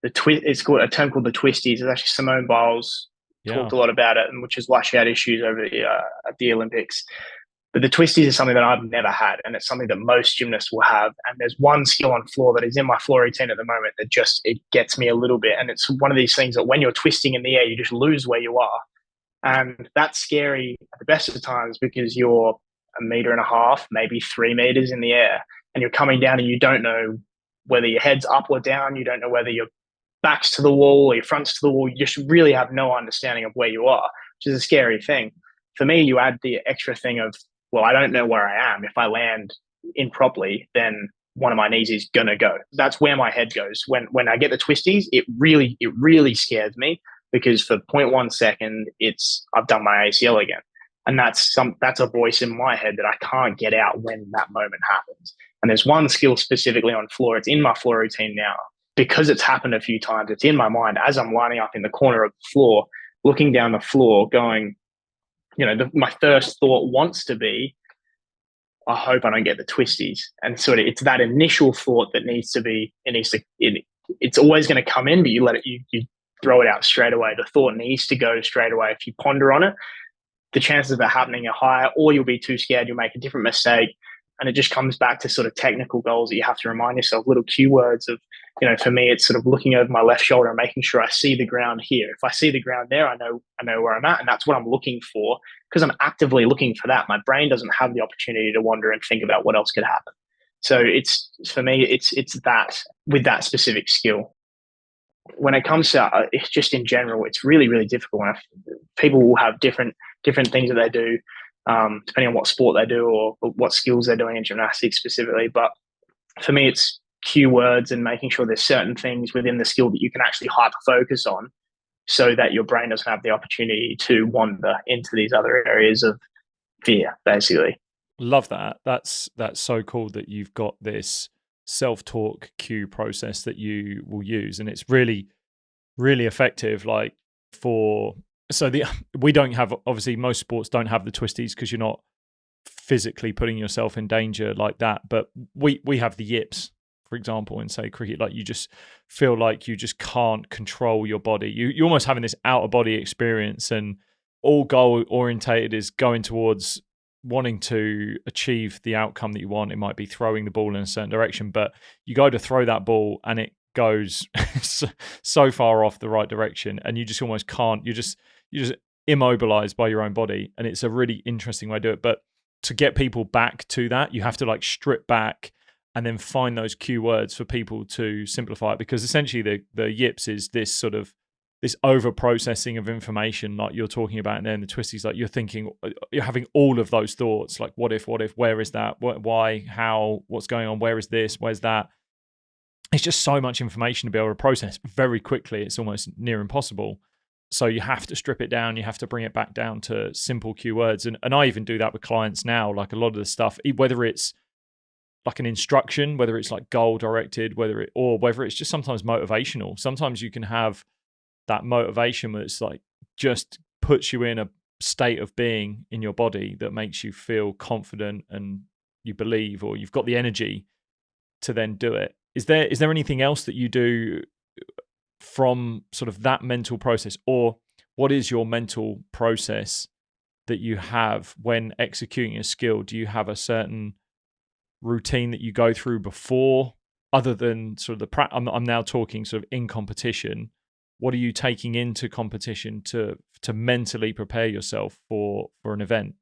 it's called a term called the twisties. It's actually Simone Biles talked a lot about it, and which is why she had issues over at the Olympics. But the twisties is something that I've never had, and it's something that most gymnasts will have. And there's one skill on floor that is in my floor routine at the moment that it gets me a little bit. And it's one of these things that when you're twisting in the air, you just lose where you are. And that's scary at the best of times, because you're 1.5 meters, maybe 3 meters in the air, and you're coming down and you don't know whether your head's up or down. You don't know whether your back's to the wall or your front's to the wall. You just really have no understanding of where you are, which is a scary thing. For me, you add the extra thing of, well, I don't know where I am. If I land improperly, then one of my knees is going to go. That's where my head goes. When I get the twisties, it really scares me, because for 0.1 second, I've done my ACL again. And that's a voice in my head that I can't get out when that moment happens. And there's one skill specifically on floor. It's in my floor routine now. Because it's happened a few times, it's in my mind as I'm lining up in the corner of the floor, looking down the floor, going, my first thought wants to be, I hope I don't get the twisties. And sort of, it's that initial thought that it's always going to come in, but you throw it out straight away. The thought needs to go straight away. If you ponder on it, the chances of it happening are higher, or you'll be too scared, you'll make a different mistake. And it just comes back to sort of technical goals that you have to remind yourself, little keywords of, for me, it's sort of looking over my left shoulder and making sure I see the ground here. If I see the ground there, I know where I'm at, and that's what I'm looking for, because I'm actively looking for that. My brain doesn't have the opportunity to wander and think about what else could happen. So for me, it's that with that specific skill. When it comes to it's just in general, it's really, really difficult. People will have different things that they do, depending on what sport they do or what skills they're doing in gymnastics specifically. But for me, it's keywords and making sure there's certain things within the skill that you can actually hyper focus on, so that your brain doesn't have the opportunity to wander into these other areas of fear, basically. Love that. That's so cool that you've got this self-talk cue process that you will use, and it's really, really effective. Like we don't have, obviously most sports don't have the twisties because you're not physically putting yourself in danger like that, but we have the yips, for example, in say cricket. Like, you just feel like you just can't control your body. You're almost having this out of body experience, and all goal orientated is going towards wanting to achieve the outcome that you want. It might be throwing the ball in a certain direction, but you go to throw that ball and it goes so far off the right direction, and you just almost can't. You're just immobilized by your own body, and it's a really interesting way to do it. But to get people back to that, you have to like strip back and then find those key words for people to simplify it, because essentially the yips is this sort of this over processing of information, like you're talking about, and then the twisties, like you're having all of those thoughts, like what if, where is that, why, how, what's going on, where is this, where's that. It's just so much information to be able to process very quickly. It's almost near impossible. So you have to strip it down. You have to bring it back down to simple keywords. And I even do that with clients now. Like a lot of the stuff, whether it's like an instruction, whether it's like goal directed, whether it's just sometimes motivational. Sometimes you can have that motivation where it's like just puts you in a state of being in your body that makes you feel confident and you believe, or you've got the energy to then do it. Is there anything else that you do from sort of that mental process, or what is your mental process that you have when executing a skill? Do you have a certain routine that you go through before, other than sort of I'm now talking sort of in competition? What are you taking into competition to mentally prepare yourself for an event?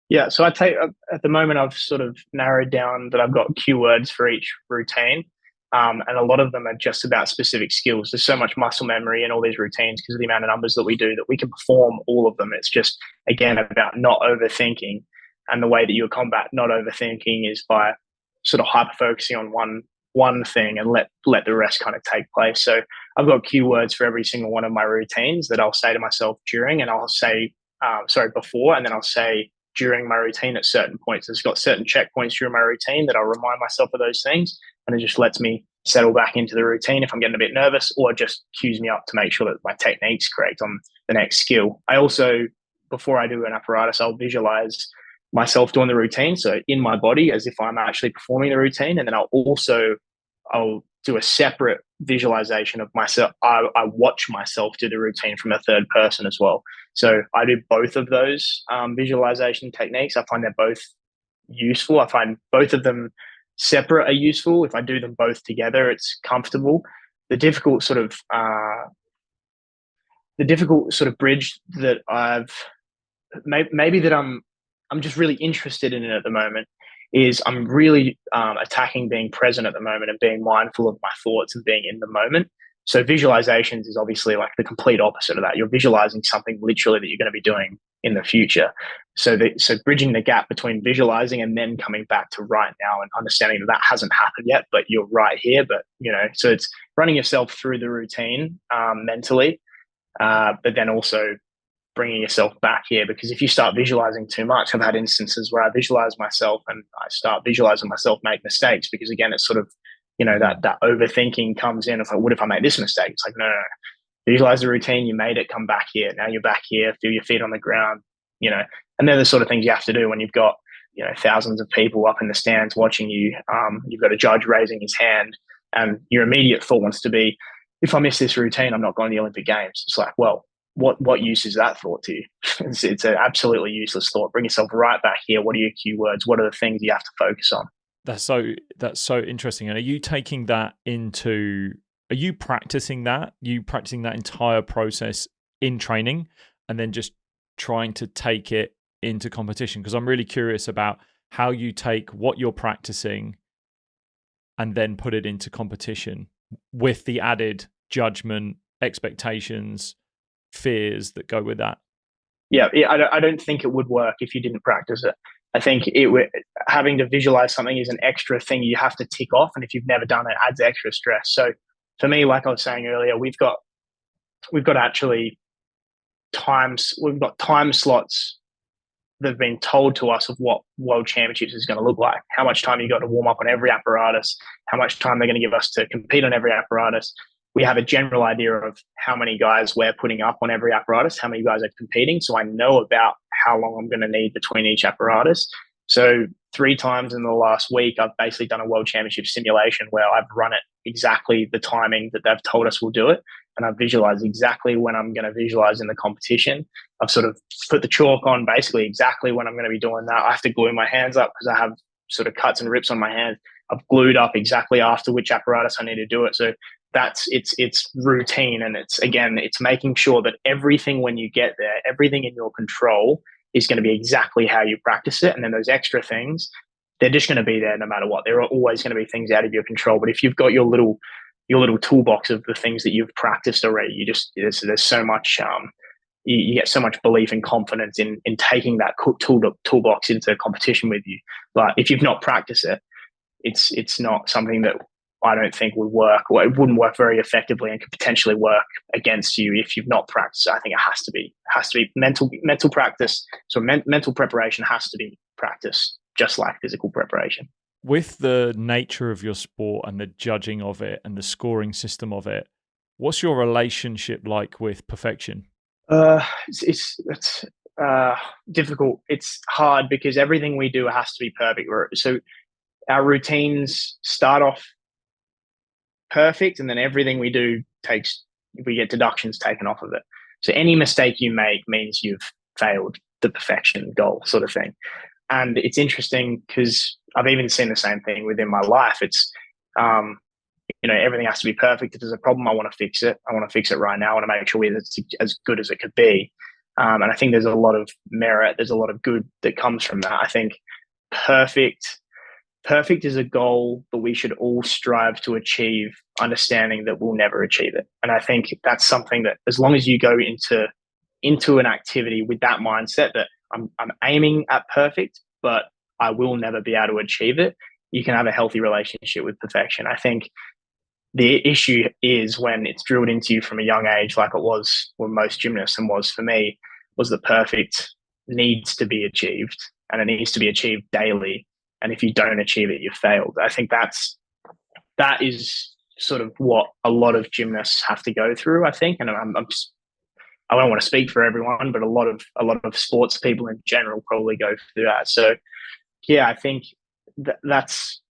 Yeah, so at the moment I've sort of narrowed down that I've got keywords for each routine. And a lot of them are just about specific skills. There's so much muscle memory in all these routines because of the amount of numbers that we do that we can perform all of them. It's just, again, about not overthinking. And the way that you combat not overthinking is by sort of hyper focusing on one thing and let the rest kind of take place. So I've got keywords for every single one of my routines that I'll say to myself during, and I'll say, before, and then I'll say during my routine at certain points. It's got certain checkpoints during my routine that I'll remind myself of those things. And it just lets me settle back into the routine if I'm getting a bit nervous, or just cues me up to make sure that my technique's correct on the next skill. I also, before I do an apparatus, I'll visualize myself doing the routine. So in my body as if I'm actually performing the routine. And then I'll do a separate visualization of myself. I watch myself do the routine from a third person as well. So I do both of those visualization techniques. I find they're both useful. I find both of them separate are useful. If I do them both together, it's comfortable. The difficult sort of bridge that I've maybe that I'm just really interested in it at the moment is I'm really attacking being present at the moment and being mindful of my thoughts and being in the moment. So visualizations is obviously like the complete opposite of that. You're visualizing something literally that you're going to be doing in the future. So bridging the gap between visualizing and then coming back to right now and understanding that hasn't happened yet, but you're right here. But, so it's running yourself through the routine mentally, but then also bringing yourself back here, because if you start visualizing too much, I've had instances where I visualize myself and I start visualizing myself make mistakes, because again, it's sort of, that overthinking comes in. It's like, what if I make this mistake? It's like, no. Visualize the routine, you made it, come back here. Now you're back here, feel your feet on the ground, and they're the sort of things you have to do when you've got, thousands of people up in the stands watching you. You've got a judge raising his hand, and your immediate thought wants to be, if I miss this routine, I'm not going to the Olympic Games. It's like, well, what use is that thought to you? It's an absolutely useless thought. Bring yourself right back here. What are your keywords? What are the things you have to focus on? That's so interesting. And are you taking that are you practicing that? You practicing that entire process in training and then just trying to take it into competition? Because I'm really curious about how you take what you're practicing and then put it into competition with the added judgment, expectations, fears that go with that. Yeah, I don't think it would work if you didn't practice it. I think having to visualize something is an extra thing you have to tick off, and if you've never done it, it adds extra stress. So for me, like I was saying earlier, we've got actually we've got time slots that have been told to us of what World Championships is going to look like, how much time you got to warm up on every apparatus, how much time they're going to give us to compete on every apparatus. We have a general idea of how many guys we're putting up on every apparatus, how many guys are competing. So I know about how long I'm going to need between each apparatus. So 3 times in the last week, I've basically done a World Championship simulation where I've run it exactly the timing that they've told us we'll do it. And I've visualized exactly when I'm going to visualize in the competition. I've sort of put the chalk on basically exactly when I'm going to be doing that. I have to glue my hands up because I have sort of cuts and rips on my hands. I've glued up exactly after which apparatus I need to do it. So it's routine, and it's making sure that everything when you get there, everything in your control is going to be exactly how you practice it. And then those extra things, they're just going to be there no matter what. There are always going to be things out of your control. But if you've got your little your little toolbox of the things that you've practiced already. There's so much you get so much belief and confidence in taking that toolbox into competition with you. But if you've not practiced it, it's not something that I don't think would work, or it wouldn't work very effectively, and could potentially work against you if you've not practiced. I think it has to be mental practice. So mental preparation has to be practiced, just like physical preparation. With the nature of your sport and the judging of it and the scoring system of it, what's your relationship like with perfection? It's difficult. It's hard because everything we do has to be perfect. So our routines start off perfect, and then everything we do we get deductions taken off of it. So any mistake you make means you've failed the perfection goal, sort of thing. And it's interesting because I've even seen the same thing within my life. It's everything has to be perfect. If there's a problem, I want to fix it. I want to fix it right now. I want to make sure it's as good as it could be. And I think there's a lot of merit. There's a lot of good that comes from that. I think perfect is a goal that we should all strive to achieve, understanding that we'll never achieve it. And I think that's something that, as long as you go into an activity with that mindset that I'm aiming at perfect, but I will never be able to achieve it, you can have a healthy relationship with perfection. I think the issue is when it's drilled into you from a young age, like it was for most gymnasts and was for me, was that perfect needs to be achieved, and it needs to be achieved daily. And if you don't achieve it, you've failed. I think that is sort of what a lot of gymnasts have to go through, I think. And I don't want to speak for everyone, but a lot of sports people in general probably go through that. So yeah, I think that's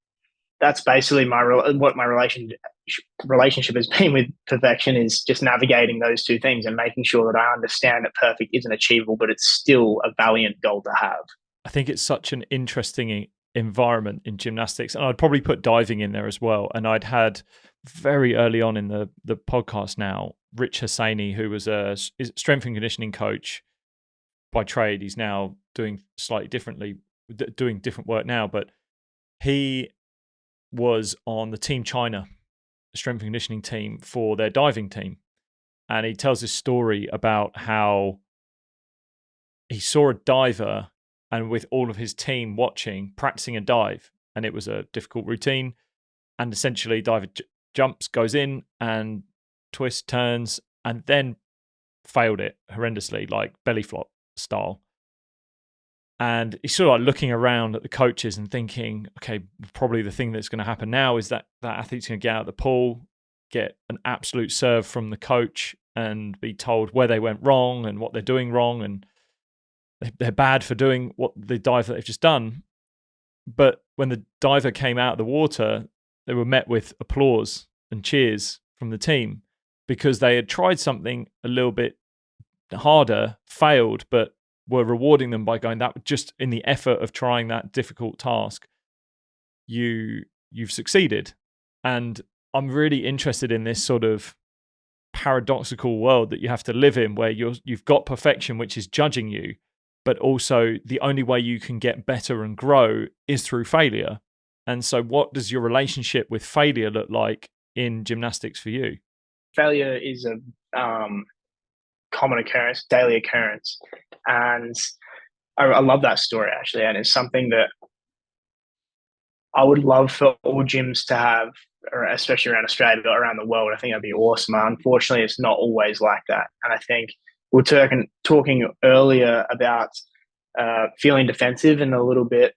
basically what my relationship has been with perfection, is just navigating those two things and making sure that I understand that perfect isn't achievable, but it's still a valiant goal to have. I think it's such an interesting environment in gymnastics, and I'd probably put diving in there as well. And I'd had very early on in the podcast now, Rich Hosseini, who was a strength and conditioning coach by trade. He's now doing slightly differently, doing different work now, but he was on the Team China strength and conditioning team for their diving team. And he tells this story about how he saw a diver, and with all of his team watching, practicing a dive, and it was a difficult routine. And essentially, diver jumps, goes in, and twists, turns, and then failed it horrendously, like belly flop style. And he's sort of like looking around at the coaches and thinking, okay, probably the thing that's going to happen now is that athlete's going to get out of the pool, get an absolute serve from the coach, and be told where they went wrong and what they're doing wrong, and they're bad for doing what the dive that they've just done. But when the diver came out of the water, they were met with applause and cheers from the team because they had tried something a little bit harder, failed, but were rewarding them by going, that just in the effort of trying that difficult task, you've succeeded. And I'm really interested in this sort of paradoxical world that you have to live in, where you've got perfection, which is judging you, but also the only way you can get better and grow is through failure. And so what does your relationship with failure look like in gymnastics for you? Failure is a common occurrence, daily occurrence. And I love that story, actually. And it's something that I would love for all gyms to have, especially around Australia, but around the world. I think that'd be awesome. Unfortunately, it's not always like that. And I think we were talking earlier about feeling defensive and a little bit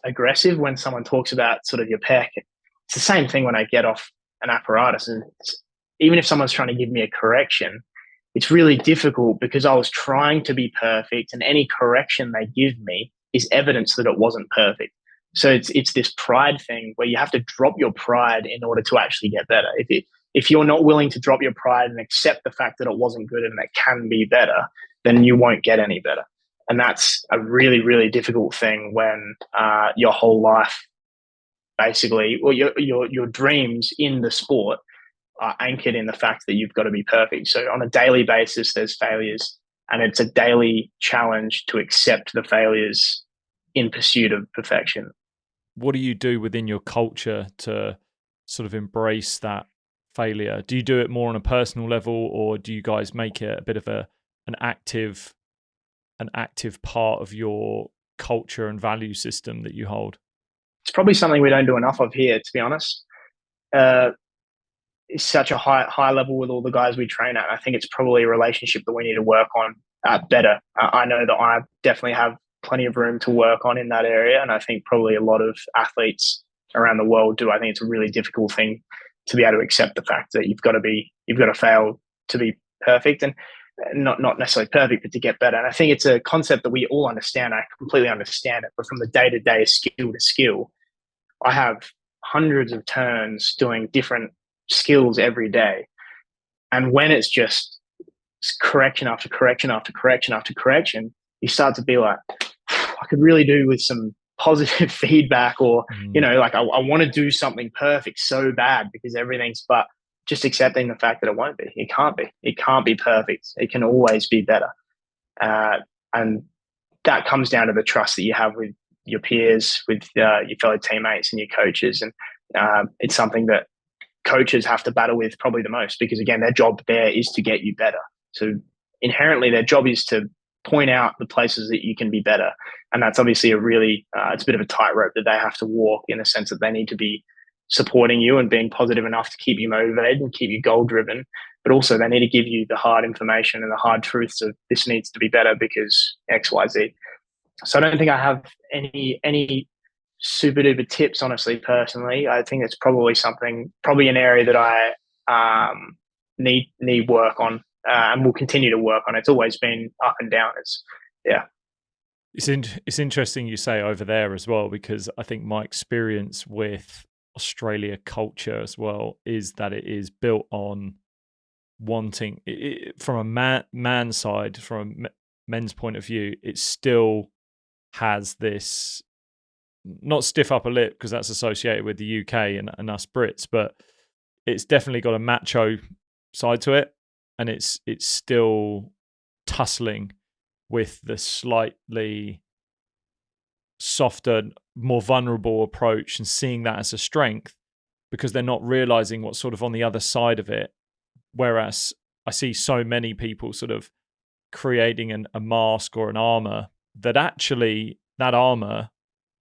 aggressive when someone talks about sort of your pec. It's the same thing when I get off an apparatus. And even if someone's trying to give me a correction, it's really difficult because I was trying to be perfect, and any correction they give me is evidence that it wasn't perfect. So it's this pride thing where you have to drop your pride in order to actually get better. If you're not willing to drop your pride and accept the fact that it wasn't good and that can be better, then you won't get any better. And that's a really, really difficult thing when your whole life, basically, or your dreams in the sport are anchored in the fact that you've got to be perfect. So on a daily basis, there's failures, and it's a daily challenge to accept the failures in pursuit of perfection. What do you do within your culture to sort of embrace that failure? Do you do it more on a personal level, or do you guys make it a bit of an active part of your culture and value system that you hold? It's probably something we don't do enough of here, to be honest. It's such a high level with all the guys we train at. I think it's probably a relationship that we need to work on better. I know that I definitely have plenty of room to work on in that area, and I think probably a lot of athletes around the world do. I think it's a really difficult thing to be able to accept the fact that you've got to fail to be perfect, and not necessarily perfect, but to get better. And I think it's a concept that we all understand. I completely understand it, but from the day to day, skill to skill, I have hundreds of turns doing different skills every day. And when it's just correction after correction after correction after correction, you start to be like, I could really do with some positive feedback, or, like I want to do something perfect so bad because everything's, but just accepting the fact that it won't be. It can't be perfect. It can always be better. And that comes down to the trust that you have with your peers, with your fellow teammates and your coaches. And it's something that coaches have to battle with probably the most, because again, their job there is to get you better. So inherently their job is to point out the places that you can be better. And that's obviously a really, it's a bit of a tightrope that they have to walk, in the sense that they need to be supporting you and being positive enough to keep you motivated and keep you goal driven. But also they need to give you the hard information and the hard truths of this needs to be better because X, Y, Z. So I don't think I have any super duper tips, honestly, personally. I think it's probably an area that I need work on, and will continue to work on. It's always been up and down. It's interesting you say over there as well, because I think my experience with Australia culture as well is that it is built on wanting from a man's side, from a men's point of view, it still has this, not stiff upper lip because that's associated with the UK and us Brits, but it's definitely got a macho side to it, and it's still tussling with the slightly softer, more vulnerable approach, and seeing that as a strength because they're not realizing what's sort of on the other side of it. Whereas I see so many people sort of creating a mask or an armor that actually that armor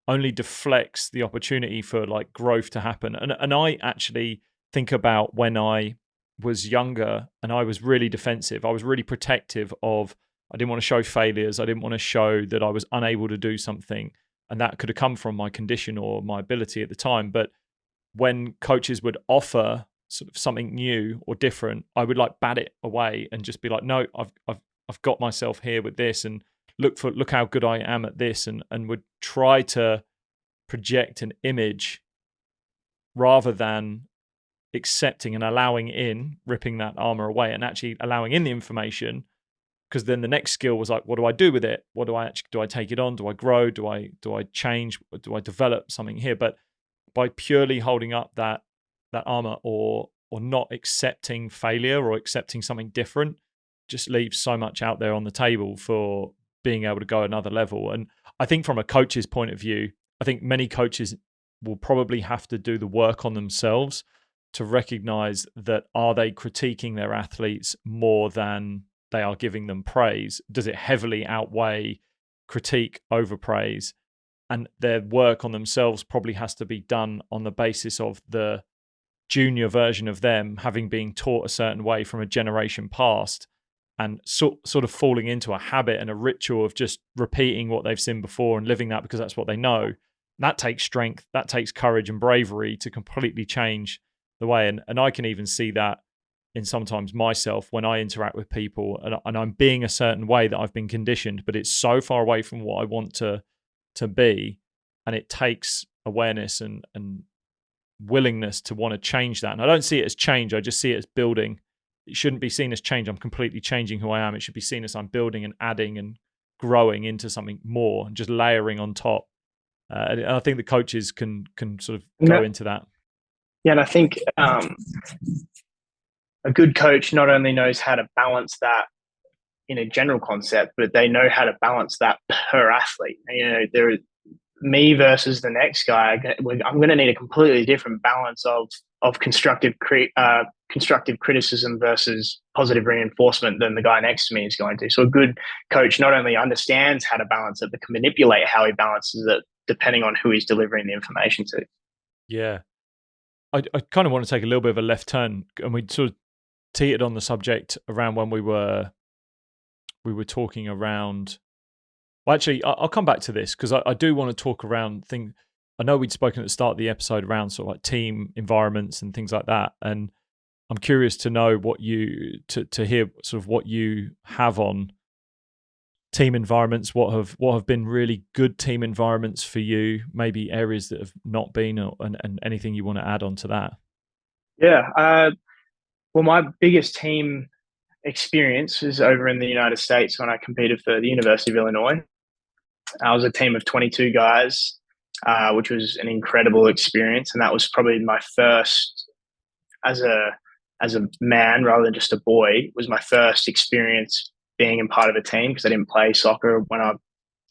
only deflects the opportunity for like growth to happen. And I actually think about when I was younger and I was really defensive. I was really protective of, I didn't want to show failures. I didn't want to show that I was unable to do something. And that could have come from my condition or my ability at the time. But when coaches would offer sort of something new or different, I would like bat it away and just be like, no, I've got myself here with this, and look how good I am at this, and would try to project an image rather than accepting and allowing in, ripping that armor away and actually allowing in the information. Because then the next skill was like, what do I do with it? What do I take it on? Do I grow? Do I change? Do I develop something here? But by purely holding up that armor or not accepting failure or accepting something different, just leaves so much out there on the table for being able to go another level. And I think from a coach's point of view, I think many coaches will probably have to do the work on themselves to recognize that, are they critiquing their athletes more than they are giving them praise? Does it heavily outweigh critique over praise? And their work on themselves probably has to be done on the basis of the junior version of them having been taught a certain way from a generation past, and sort of falling into a habit and a ritual of just repeating what they've seen before and living that because that's what they know. That takes strength, that takes courage and bravery to completely change the way. And I can even see that in sometimes myself when I interact with people and I'm being a certain way that I've been conditioned, but it's so far away from what I want to be. And it takes awareness and willingness to want to change that. And I don't see it as change, I just see it as building. It shouldn't be seen as change. I'm completely changing who I am. It should be seen as I'm building and adding and growing into something more and just layering on top. And I think the coaches can sort of go into that. Yeah, and I think a good coach not only knows how to balance that in a general concept, but they know how to balance that per athlete. There me versus the next guy, I'm going to need a completely different balance of of constructive criticism versus positive reinforcement than the guy next to me is going to. So a good coach not only understands how to balance it, but can manipulate how he balances it depending on who he's delivering the information to. Yeah. I kind of want to take a little bit of a left turn, and we sort of teetered on the subject around when we were talking around. Well, actually, I'll come back to this because I do want to talk around things. I know we'd spoken at the start of the episode around sort of like team environments and things like that, and I'm curious to know what you to hear sort of what you have on team environments. What have been really good team environments for you? Maybe areas that have not been, and anything you want to add on to that. Yeah. Well, my biggest team experience was over in the United States when I competed for the University of Illinois. I was a team of 22 guys, which was an incredible experience, and that was probably my first as a man rather than just a boy. Was my first experience being in part of a team because I didn't play soccer when I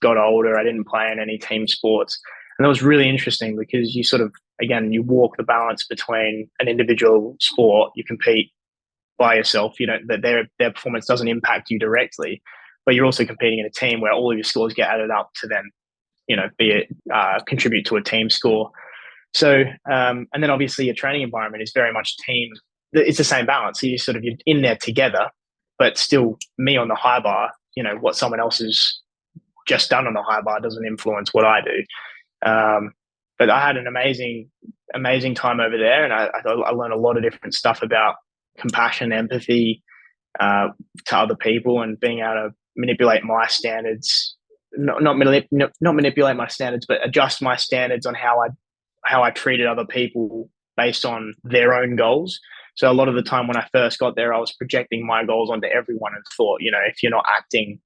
got older. I didn't play in any team sports, and that was really interesting because you sort of, again, you walk the balance between an individual sport. You compete by yourself, you know, that their performance doesn't impact you directly, but you're also competing in a team where all of your scores get added up to then, you know, contribute to a team score. So, and then obviously your training environment is very much team. It's the same balance. So you're in there together, but still me on the high bar, you know, what someone else has just done on the high bar doesn't influence what I do. But I had an amazing time over there, and I learned a lot of different stuff about compassion, empathy to other people, and being able to manipulate my standards, not manipulate my standards, but adjust my standards on how I treated other people based on their own goals. So a lot of the time when I first got there, I was projecting my goals onto everyone and thought, you know, if you're not acting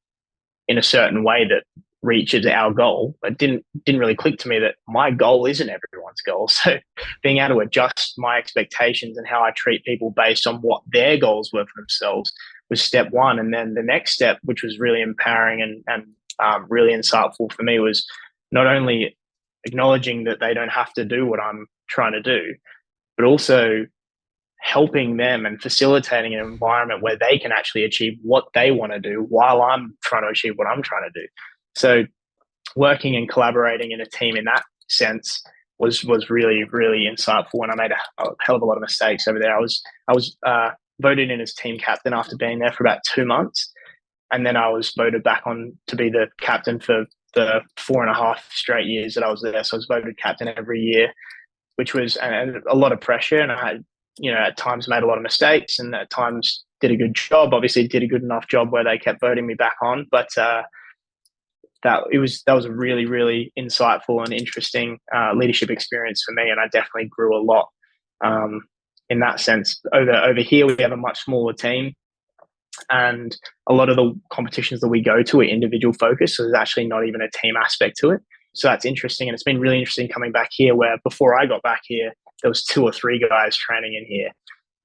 in a certain way that reaches our goal, it didn't really click to me that my goal isn't everyone's goal. So being able to adjust my expectations and how I treat people based on what their goals were for themselves was step one. And then the next step, which was really empowering and really insightful for me, was not only acknowledging that they don't have to do what I'm trying to do, but also helping them and facilitating an environment where they can actually achieve what they want to do while I'm trying to achieve what I'm trying to do. So working and collaborating in a team in that sense was really, really insightful. And I made a hell of a lot of mistakes over there. I was voted in as team captain after being there for about 2 months. And then I was voted back on to be the captain for the 4.5 straight years that I was there. So I was voted captain every year, which was a lot of pressure. And I had, you know, at times made a lot of mistakes, and at times did a good job. Obviously did a good enough job where they kept voting me back on. But that was a really, really insightful and interesting leadership experience for me. And I definitely grew a lot in that sense. Over here, we have a much smaller team, and a lot of the competitions that we go to are individual focused. So there's actually not even a team aspect to it. So that's interesting. And it's been really interesting coming back here, where before I got back here, there was 2 or 3 guys training in here.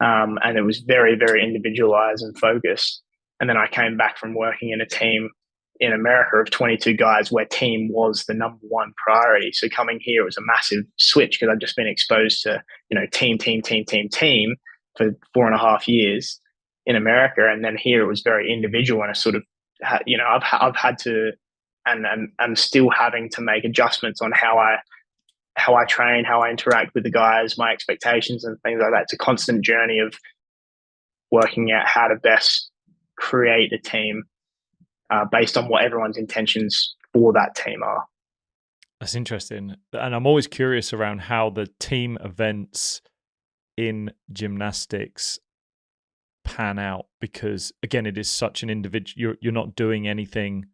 And it was very, very individualized and focused. And then I came back from working in a team in America of 22 guys where team was the number one priority. So coming here, it was a massive switch because I'd just been exposed to, you know, team for 4.5 years in America. And then here it was very individual, and I sort of, you know, I've had to, and I'm still having to make adjustments on how I train, how I interact with the guys, my expectations and things like that. It's a constant journey of working out how to best create a team based on what everyone's intentions for that team are. That's interesting. And I'm always curious around how the team events in gymnastics pan out, because again, it is such an individual, you're not doing anything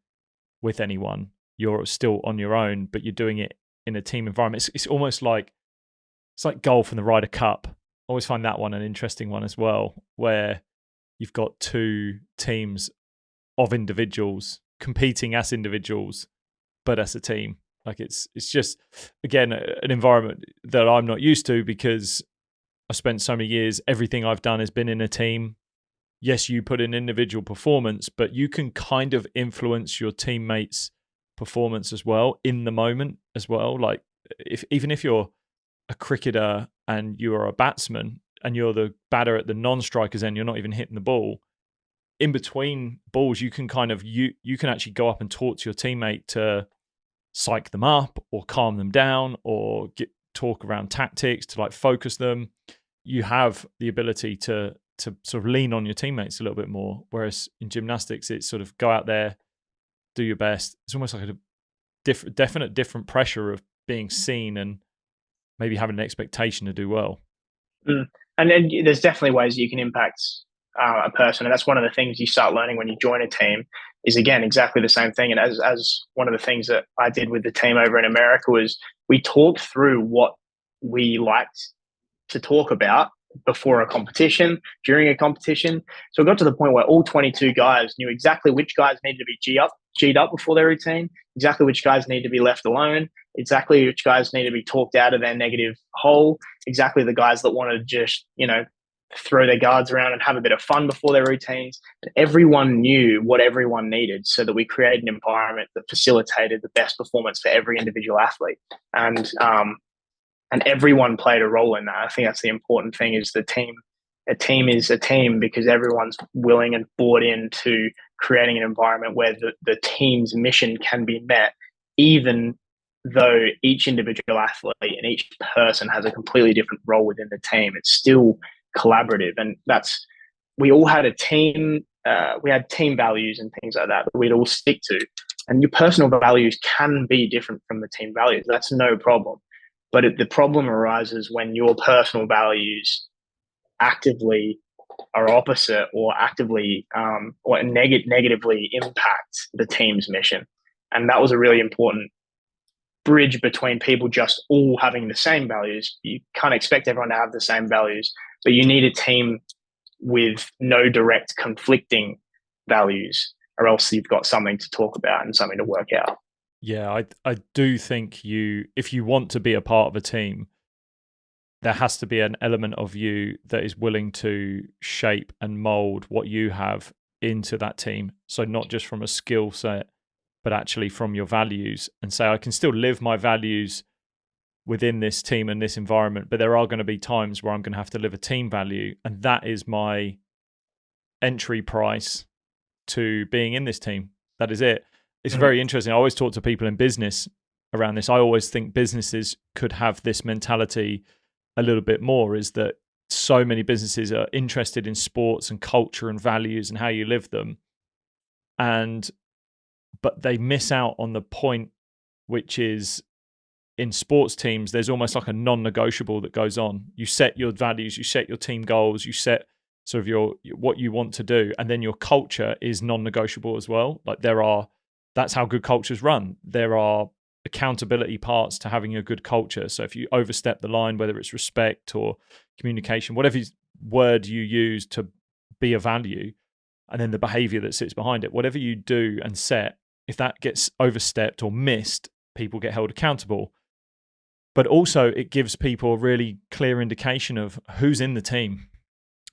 with anyone. You're still on your own, but you're doing it in a team environment. It's almost like, it's like golf and the Ryder Cup. I always find that one an interesting one as well, where you've got 2 teams of individuals competing as individuals, but as a team. Like it's just, again, an environment that I'm not used to, because I spent so many years, everything I've done has been in a team. Yes, you put in individual performance, but you can kind of influence your teammates' performance as well in the moment as well. Like even if you're a cricketer and you are a batsman and you're the batter at the non-strikers end, you're not even hitting the ball, in between balls, you can kind of, you can actually go up and talk to your teammate to psych them up or calm them down or talk around tactics to like focus them. You have the ability to sort of lean on your teammates a little bit more. Whereas in gymnastics, it's sort of go out there, do your best. It's almost like a definite different pressure of being seen and maybe having an expectation to do well. And then there's definitely ways you can impact a person, and that's one of the things you start learning when you join a team. Is again exactly the same thing. And as one of the things that I did with the team over in America was we talked through what we liked to talk about before a competition, during a competition. So it got to the point where all 22 guys knew exactly which guys needed to be G'd up before their routine, exactly which guys need to be left alone, exactly which guys need to be talked out of their negative hole, exactly the guys that want to just, throw their guards around and have a bit of fun before their routines. And everyone knew what everyone needed so that we created an environment that facilitated the best performance for every individual athlete. And everyone played a role in that. I think that's the important thing is the team. A team is a team because everyone's willing and bought into creating an environment where the team's mission can be met, even though each individual athlete and each person has a completely different role within the team. It's still collaborative, and we all had a team. We had team values and things like that we'd all stick to. And your personal values can be different from the team values. That's no problem. But the problem arises when your personal values actively are opposite or actively or negatively impact the team's mission. And that was a really important bridge between people just all having the same values. You can't expect everyone to have the same values, but you need a team with no direct conflicting values, or else you've got something to talk about and something to work out. Yeah, I do think if you want to be a part of a team, there has to be an element of you that is willing to shape and mold what you have into that team. So not just from a skill set, but actually from your values, and say, I can still live my values within this team and this environment, but there are going to be times where I'm going to have to live a team value. And that is my entry price to being in this team. That is it. It's very interesting. I always talk to people in business around this. I always think businesses could have this mentality a little bit more, is that so many businesses are interested in sports and culture and values and how you live them. But they miss out on the point, which is in sports teams, there's almost like a non-negotiable that goes on. You set your values, you set your team goals, you set sort of what you want to do, and then your culture is non-negotiable as well. Like that's how good cultures run. There are accountability parts to having a good culture. So if you overstep the line, whether it's respect or communication, whatever word you use to be a value, and then the behavior that sits behind it, whatever you do and set, if that gets overstepped or missed, people get held accountable. But also it gives people a really clear indication of who's in the team,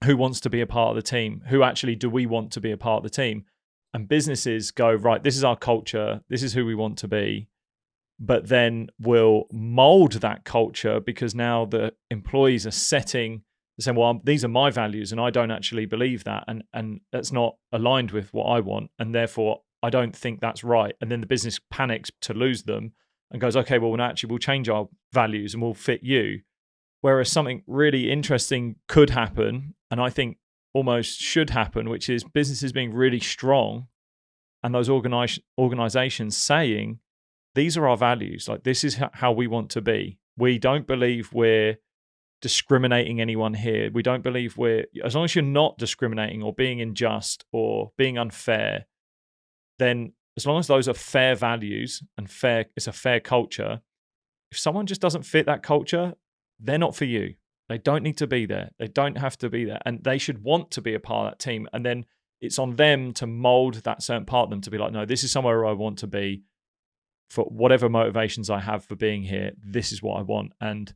who wants to be a part of the team, who actually do we want to be a part of the team. And businesses go, right, this is our culture, this is who we want to be, but then we'll mold that culture because now the employees are saying, well, these are my values and I don't actually believe that, and that's not aligned with what I want, and therefore I don't think that's right. And then the business panics to lose them and goes, okay, well, actually we'll change our values and we'll fit you. Whereas something really interesting could happen, and I think almost should happen, which is businesses being really strong and those organizations saying, these are our values. Like, this is how we want to be. We don't believe we're discriminating anyone here. We don't believe as long as you're not discriminating or being unjust or being unfair, then as long as those are fair values and it's a fair culture, if someone just doesn't fit that culture, they're not for you. They don't need to be there. They don't have to be there. And they should want to be a part of that team. And then it's on them to mold that certain part of them to be like, no, this is somewhere I want to be for whatever motivations I have for being here. This is what I want. And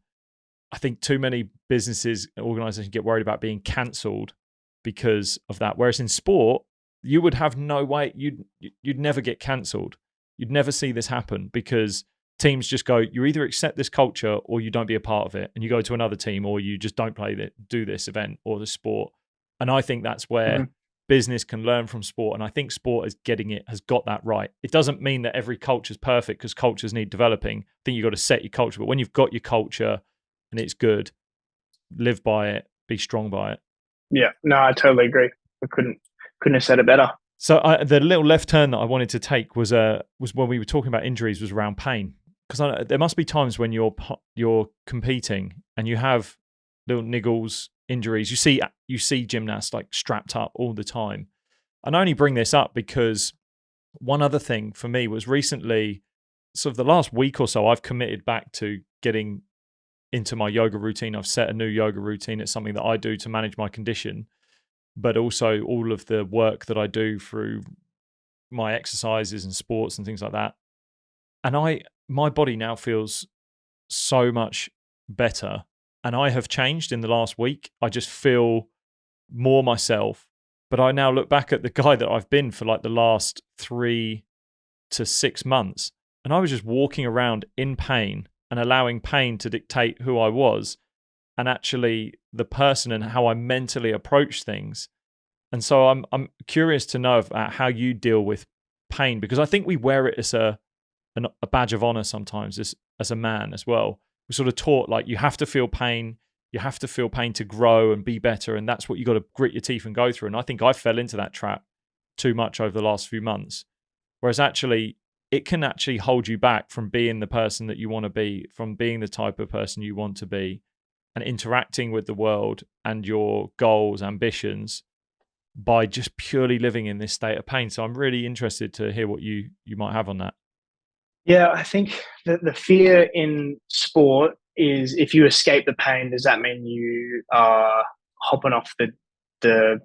I think too many businesses, organizations get worried about being cancelled because of that. Whereas in sport, you would have no way, you'd never get cancelled. You'd never see this happen because teams just go, you either accept this culture or you don't be a part of it, and you go to another team, or you just don't do this event or the sport. And I think that's where business can learn from sport. And I think sport has got that right. It doesn't mean that every culture is perfect, because cultures need developing. I think you've got to set your culture. But when you've got your culture and it's good, live by it, be strong by it. Yeah, no, I totally agree. I couldn't have said it better. So the little left turn that I wanted to take was when we were talking about injuries, was around pain. Because there must be times when you're competing and you have little niggles, injuries. You see gymnasts like strapped up all the time. And I only bring this up because one other thing for me was recently, sort of the last week or so, I've committed back to getting into my yoga routine. I've set a new yoga routine. It's something that I do to manage my condition, but also all of the work that I do through my exercises and sports and things like that. And my body now feels so much better. And I have changed in the last week. I just feel more myself. But I now look back at the guy that I've been for like the last 3 to 6 months. And I was just walking around in pain and allowing pain to dictate who I was, and actually the person and how I mentally approach things. And so I'm curious to know about how you deal with pain, because I think we wear it as a badge of honor sometimes as a man as well. We're sort of taught like you have to feel pain. You have to feel pain to grow and be better. And that's what you got to grit your teeth and go through. And I think I fell into that trap too much over the last few months. Whereas actually, it can actually hold you back from being the person that you want to be, from being the type of person you want to be, and interacting with the world and your goals, ambitions, by just purely living in this state of pain. So I'm really interested to hear what you might have on that. Yeah, I think the fear in sport is, if you escape the pain, does that mean you are hopping off the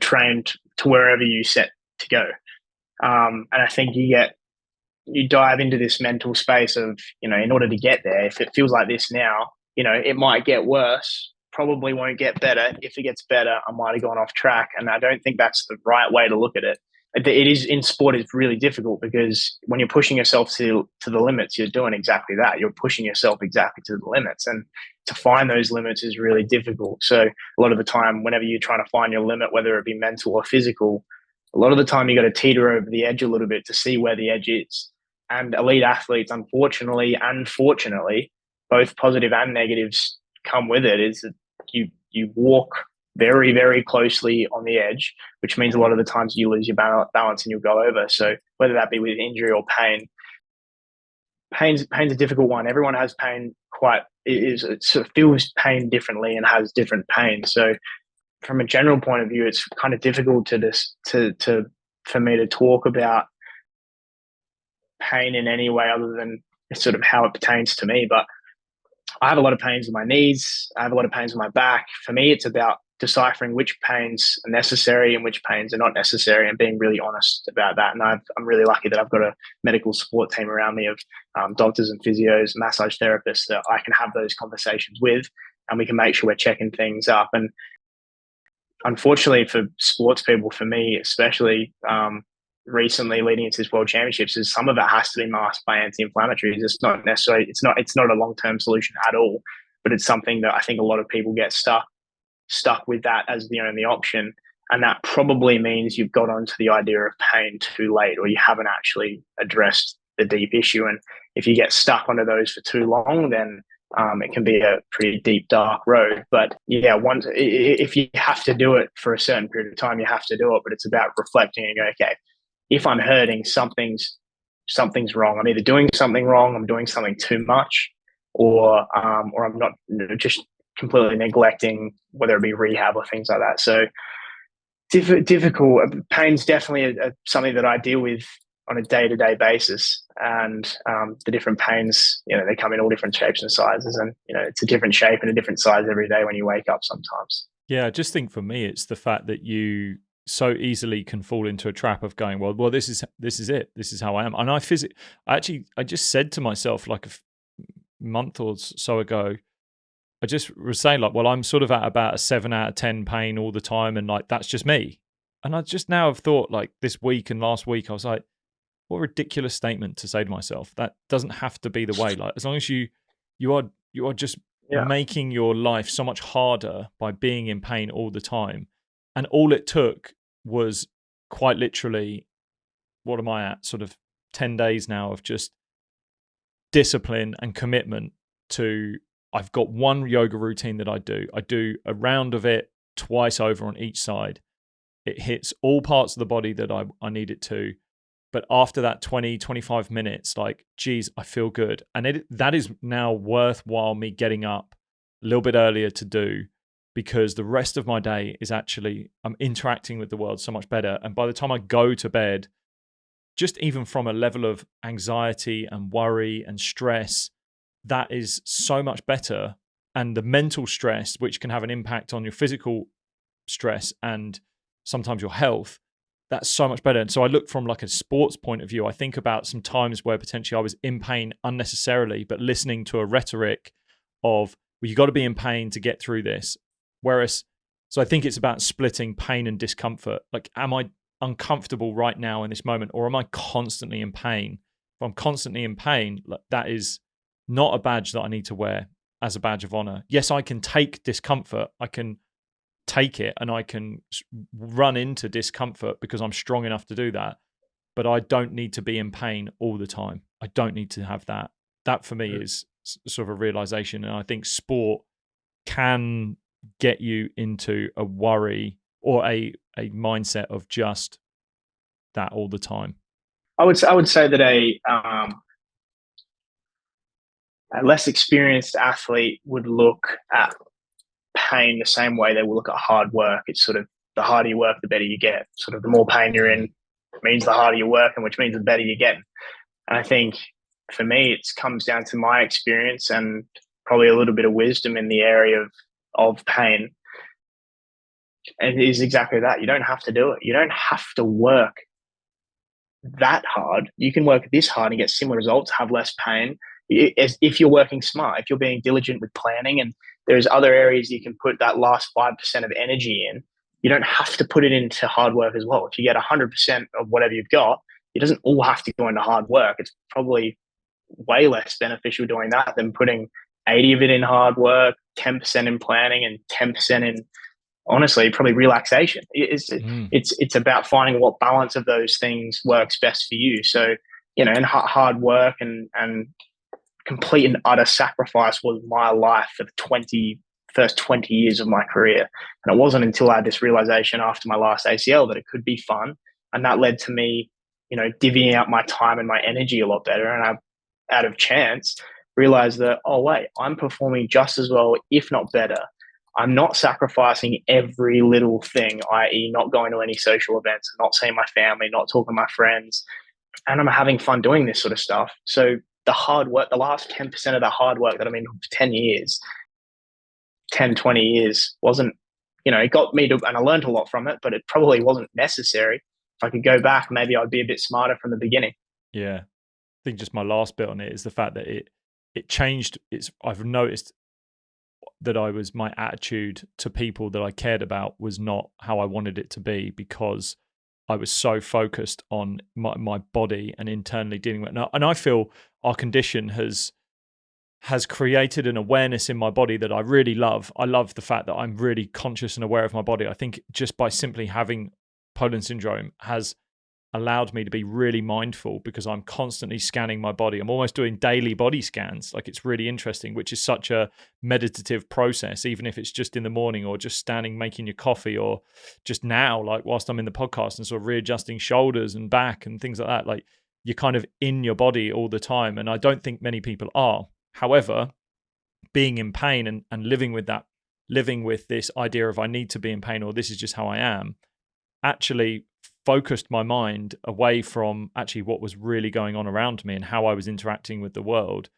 train to wherever you set to go? And I think you dive into this mental space of, in order to get there, if it feels like this now, it might get worse, probably won't get better. If it gets better, I might have gone off track. And I don't think that's the right way to look at it. It is, in sport, it's really difficult, because when you're pushing yourself to the limits, you're doing exactly that. You're pushing yourself exactly to the limits, and to find those limits is really difficult. So a lot of the time, whenever you're trying to find your limit, whether it be mental or physical, a lot of the time you got to teeter over the edge a little bit to see where the edge is. And elite athletes, unfortunately and fortunately, both positive and negatives come with it, is that you walk very, very closely on the edge, which means a lot of the times you lose your balance and you'll go over. So whether that be with injury or pain's a difficult one. Everyone has pain it sort of feels pain differently and has different pain. So from a general point of view, it's kind of difficult for me to talk about pain in any way other than sort of how it pertains to me. But I have a lot of pains in my knees. I have a lot of pains in my back. For me, it's about deciphering which pains are necessary and which pains are not necessary, and being really honest about that. And I'm really lucky that I've got a medical support team around me of doctors and physios, massage therapists that I can have those conversations with, and we can make sure we're checking things up. And unfortunately for sports people, for me especially, recently leading into this World Championships, is some of it has to be masked by anti-inflammatories. It's not necessarily, it's not a long-term solution at all, but it's something that I think a lot of people get stuck with that as the only option. And that probably means you've got onto the idea of pain too late, or you haven't actually addressed the deep issue. And if you get stuck onto those for too long, then it can be a pretty deep, dark road. But yeah, if you have to do it for a certain period of time, you have to do it. But it's about reflecting and going, okay, if I'm hurting, something's wrong. I'm either doing something wrong, I'm doing something too much, or I'm not, just completely neglecting, whether it be rehab or things like that. So difficult. Pain's definitely something that I deal with on a day-to-day basis, and the different pains, they come in all different shapes and sizes, and it's a different shape and a different size every day when you wake up sometimes. Yeah, I just think for me, it's the fact that you so easily can fall into a trap of going, well, this is it. This is how I am. And I just said to myself like a month or so ago, I just was saying like, well, I'm sort of at about a 7 out of 10 pain all the time. And like, that's just me. And I just now have thought like this week and last week, I was like, what a ridiculous statement to say to myself. That doesn't have to be the way. Like, as long as you are just making your life so much harder by being in pain all the time. And all it took was quite literally, what am I at? Sort of 10 days now of just discipline and commitment to, I've got one yoga routine that I do. I do a round of it twice over on each side. It hits all parts of the body that I need it to. But after that 20, 25 minutes, like, geez, I feel good. And that is now worthwhile me getting up a little bit earlier to do, because the rest of my day is actually, I'm interacting with the world so much better. And by the time I go to bed, just even from a level of anxiety and worry and stress, that is so much better. And the mental stress, which can have an impact on your physical stress and sometimes your health, that's so much better. And so I look from like a sports point of view. I think about some times where potentially I was in pain unnecessarily, but listening to a rhetoric of, well, you got to be in pain to get through this. Whereas, so I think it's about splitting pain and discomfort. Like, am I uncomfortable right now in this moment, or am I constantly in pain? If I'm constantly in pain, that is not a badge that I need to wear as a badge of honor. Yes, I can take discomfort. I can take it and I can run into discomfort because I'm strong enough to do that. But I don't need to be in pain all the time. I don't need to have that. That for me is sort of a realization. And I think sport can get you into a worry or a mindset of just that all the time. I would say that a less experienced athlete would look at pain the same way they will look at hard work. It's sort of, the harder you work, the better you get. Sort of the more pain you're in means the harder you work, and which means the better you get. And I think for me, it comes down to my experience and probably a little bit of wisdom in the area of pain. And it is exactly that. You don't have to do it. You don't have to work that hard. You can work this hard and get similar results, have less pain, if you're working smart, if you're being diligent with planning. And there's other areas you can put that last 5% of energy in. You don't have to put it into hard work as well. If you get 100% of whatever you've got, it doesn't all have to go into hard work. It's probably way less beneficial doing that than putting 80 of it in hard work, 10% in planning, and 10% in, honestly, probably relaxation. It's about finding what balance of those things works best for you. So, and hard work and complete and utter sacrifice was my life for the first 20 years of my career. And it wasn't until I had this realization after my last ACL that it could be fun. And that led to me, divvying out my time and my energy a lot better. And I, out of chance, realized that, oh, wait, I'm performing just as well, if not better. I'm not sacrificing every little thing, i.e. not going to any social events, not seeing my family, not talking to my friends. And I'm having fun doing this sort of stuff. So the hard work, the last 10% of the hard work that I'm in for 10 years, 10, 20 years wasn't, it got me to, and I learned a lot from it, but it probably wasn't necessary. If I could go back, maybe I'd be a bit smarter from the beginning. Yeah. I think just my last bit on it is the fact that it changed. I've noticed that my attitude to people that I cared about was not how I wanted it to be, because I was so focused on my body and internally dealing with it. And I feel our condition has created an awareness in my body that I really love. I love the fact that I'm really conscious and aware of my body. I think just by simply having Poland syndrome has allowed me to be really mindful, because I'm constantly scanning my body. I'm almost doing daily body scans. Like, it's really interesting, which is such a meditative process, even if it's just in the morning or just standing making your coffee, or just now, like whilst I'm in the podcast, and sort of readjusting shoulders and back and things like that. Like, you're kind of in your body all the time. And I don't think many people are. However, being in pain and living with this idea of I need to be in pain, or this is just how I am, actually focused my mind away from actually what was really going on around me and how I was interacting with the world.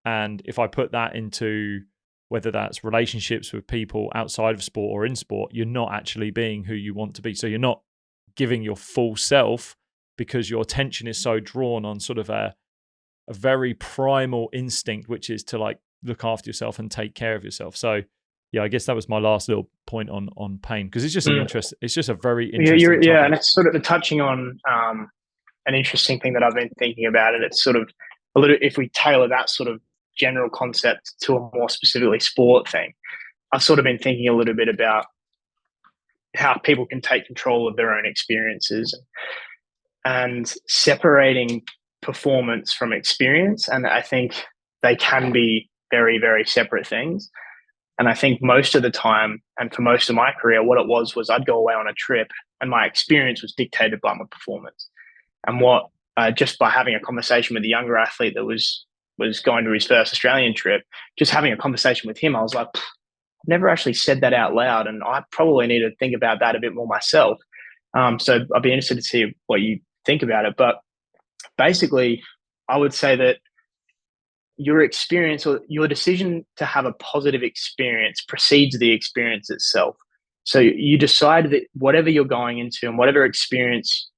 And if I put that into, whether that's relationships with people outside of sport or in sport, you're not actually being who you want to be. So you're not giving your full self, because your attention is so drawn on sort of a very primal instinct, which is to like look after yourself and take care of yourself. So yeah, I guess that was my last little point on pain, because it's just an interest. It's just a very interesting topic. Yeah, and it's sort of touching on an interesting thing that I've been thinking about, and it's sort of a little, if we tailor that sort of general concept to a more specifically sport thing, I've sort of been thinking a little bit about how people can take control of their own experiences and separating performance from experience. And I think they can be very, very separate things. And I think most of the time, and for most of my career, what it was I'd go away on a trip and my experience was dictated by my performance. And what just by having a conversation with a younger athlete that was going to his first Australian trip, just having a conversation with him, I was like, I've never actually said that out loud, and I probably need to think about that a bit more myself. So I'd be interested to see what you think about it. But basically, I would say that your experience or your decision to have a positive experience precedes the experience itself. So you decide that whatever you're going into and whatever experience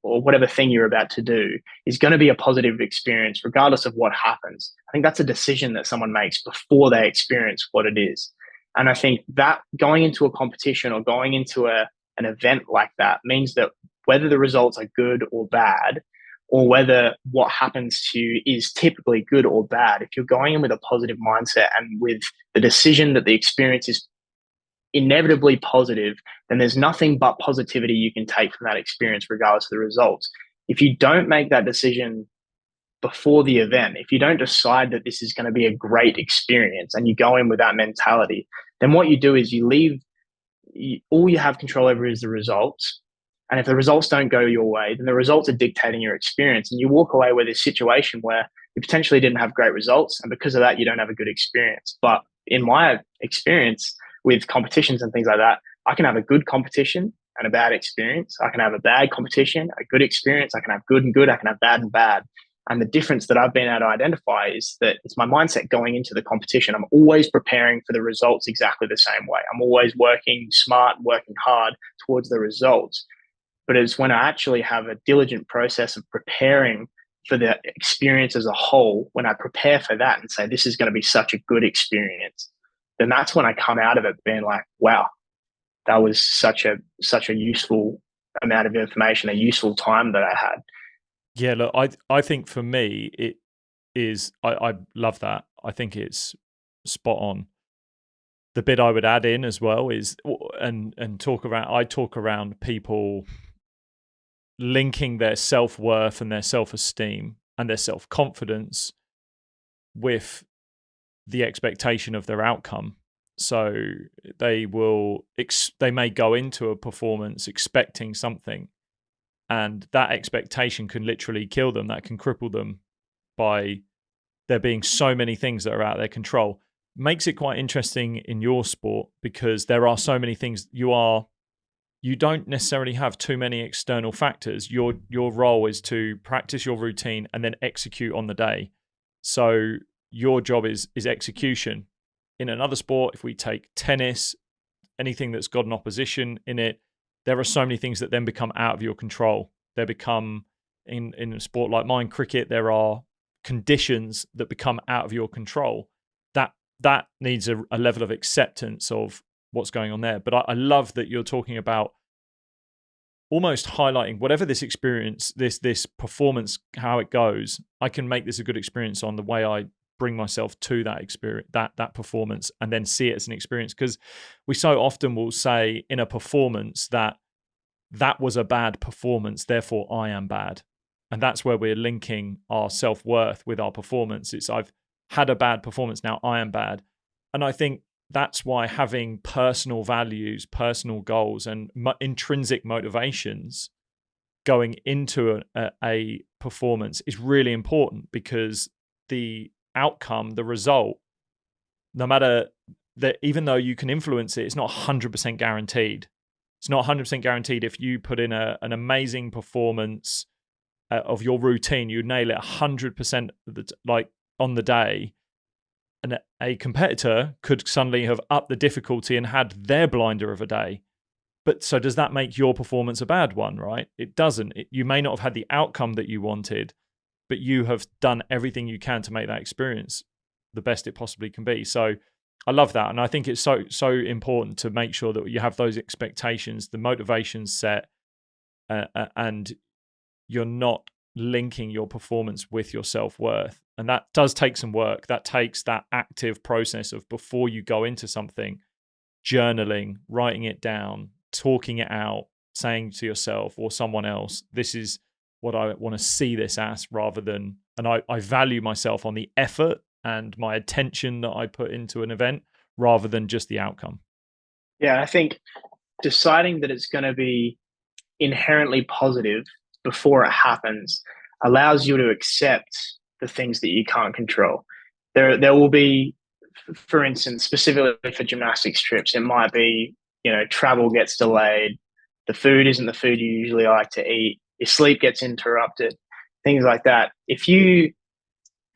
or whatever thing you're about to do is going to be a positive experience, regardless of what happens. I think that's a decision that someone makes before they experience what it is. And I think that going into a competition or going into an event like that means that whether the results are good or bad, or whether what happens to you is typically good or bad, if you're going in with a positive mindset and with the decision that the experience is inevitably positive, then there's nothing but positivity you can take from that experience, regardless of the results. If you don't make that decision before the event, if you don't decide that this is going to be a great experience and you go in with that mentality, then what you do is you leave, all you have control over is the results. And if the results don't go your way, then the results are dictating your experience. And you walk away with a situation where you potentially didn't have great results. And because of that, you don't have a good experience. But in my experience with competitions and things like that, I can have a good competition and a bad experience. I can have a bad competition, a good experience. I can have good and good. I can have bad and bad. And the difference that I've been able to identify is that it's my mindset going into the competition. I'm always preparing for the results exactly the same way. I'm always working smart, working hard towards the results. But it's when I actually have a diligent process of preparing for the experience as a whole, when I prepare for that and say, this is going to be such a good experience, then that's when I come out of it being like, wow, that was such a useful amount of information, a useful time that I had. Yeah, look, I think for me, it is, I love that. I think it's spot on. The bit I would add in as well is, and I talk around people linking their self-worth and their self-esteem and their self-confidence with the expectation of their outcome. So they may go into a performance expecting something, and that expectation can literally kill them. That can cripple them by there being so many things that are out of their control. Makes it quite interesting in your sport because there are so many things. You don't necessarily have too many external factors. Your role is to practice your routine and then execute on the day. So your job is execution. In another sport, if we take tennis, anything that's got an opposition in it, there are so many things that then become out of your control. They become, in a sport like mine, cricket, there are conditions that become out of your control. That needs a level of acceptance of what's going on there. But I love that you're talking about almost highlighting whatever this experience, this performance, how it goes, I can make this a good experience on the way I bring myself to that experience, that performance, and then see it as an experience. Because we so often will say in a performance that was a bad performance, therefore I am bad. And that's where we're linking our self-worth with our performance. It's I've had a bad performance, now I am bad. And I think that's why having personal values, personal goals, and intrinsic motivations going into a performance is really important, because the outcome, the result, no matter that, even though you can influence it, it's not 100% guaranteed. It's not 100% guaranteed. If you put in an amazing performance of your routine, you nail it 100% like on the day, and a competitor could suddenly have upped the difficulty and had their blinder of a day. But so does that make your performance a bad one, right? It doesn't. You may not have had the outcome that you wanted, but you have done everything you can to make that experience the best it possibly can be. So I love that. And I think it's so important to make sure that you have those expectations, the motivations set, and you're not linking your performance with your self-worth. And that does take some work. That takes that active process of, before you go into something, journaling, writing it down, talking it out, saying to yourself or someone else, this is what I want to see this as, rather than, and I value myself on the effort and my attention that I put into an event, rather than just the outcome. Yeah, I think deciding that it's going to be inherently positive before it happens allows you to accept the things that you can't control. There will be, for instance, specifically for gymnastics trips, it might be, travel gets delayed, the food isn't the food you usually like to eat, your sleep gets interrupted, things like that. If you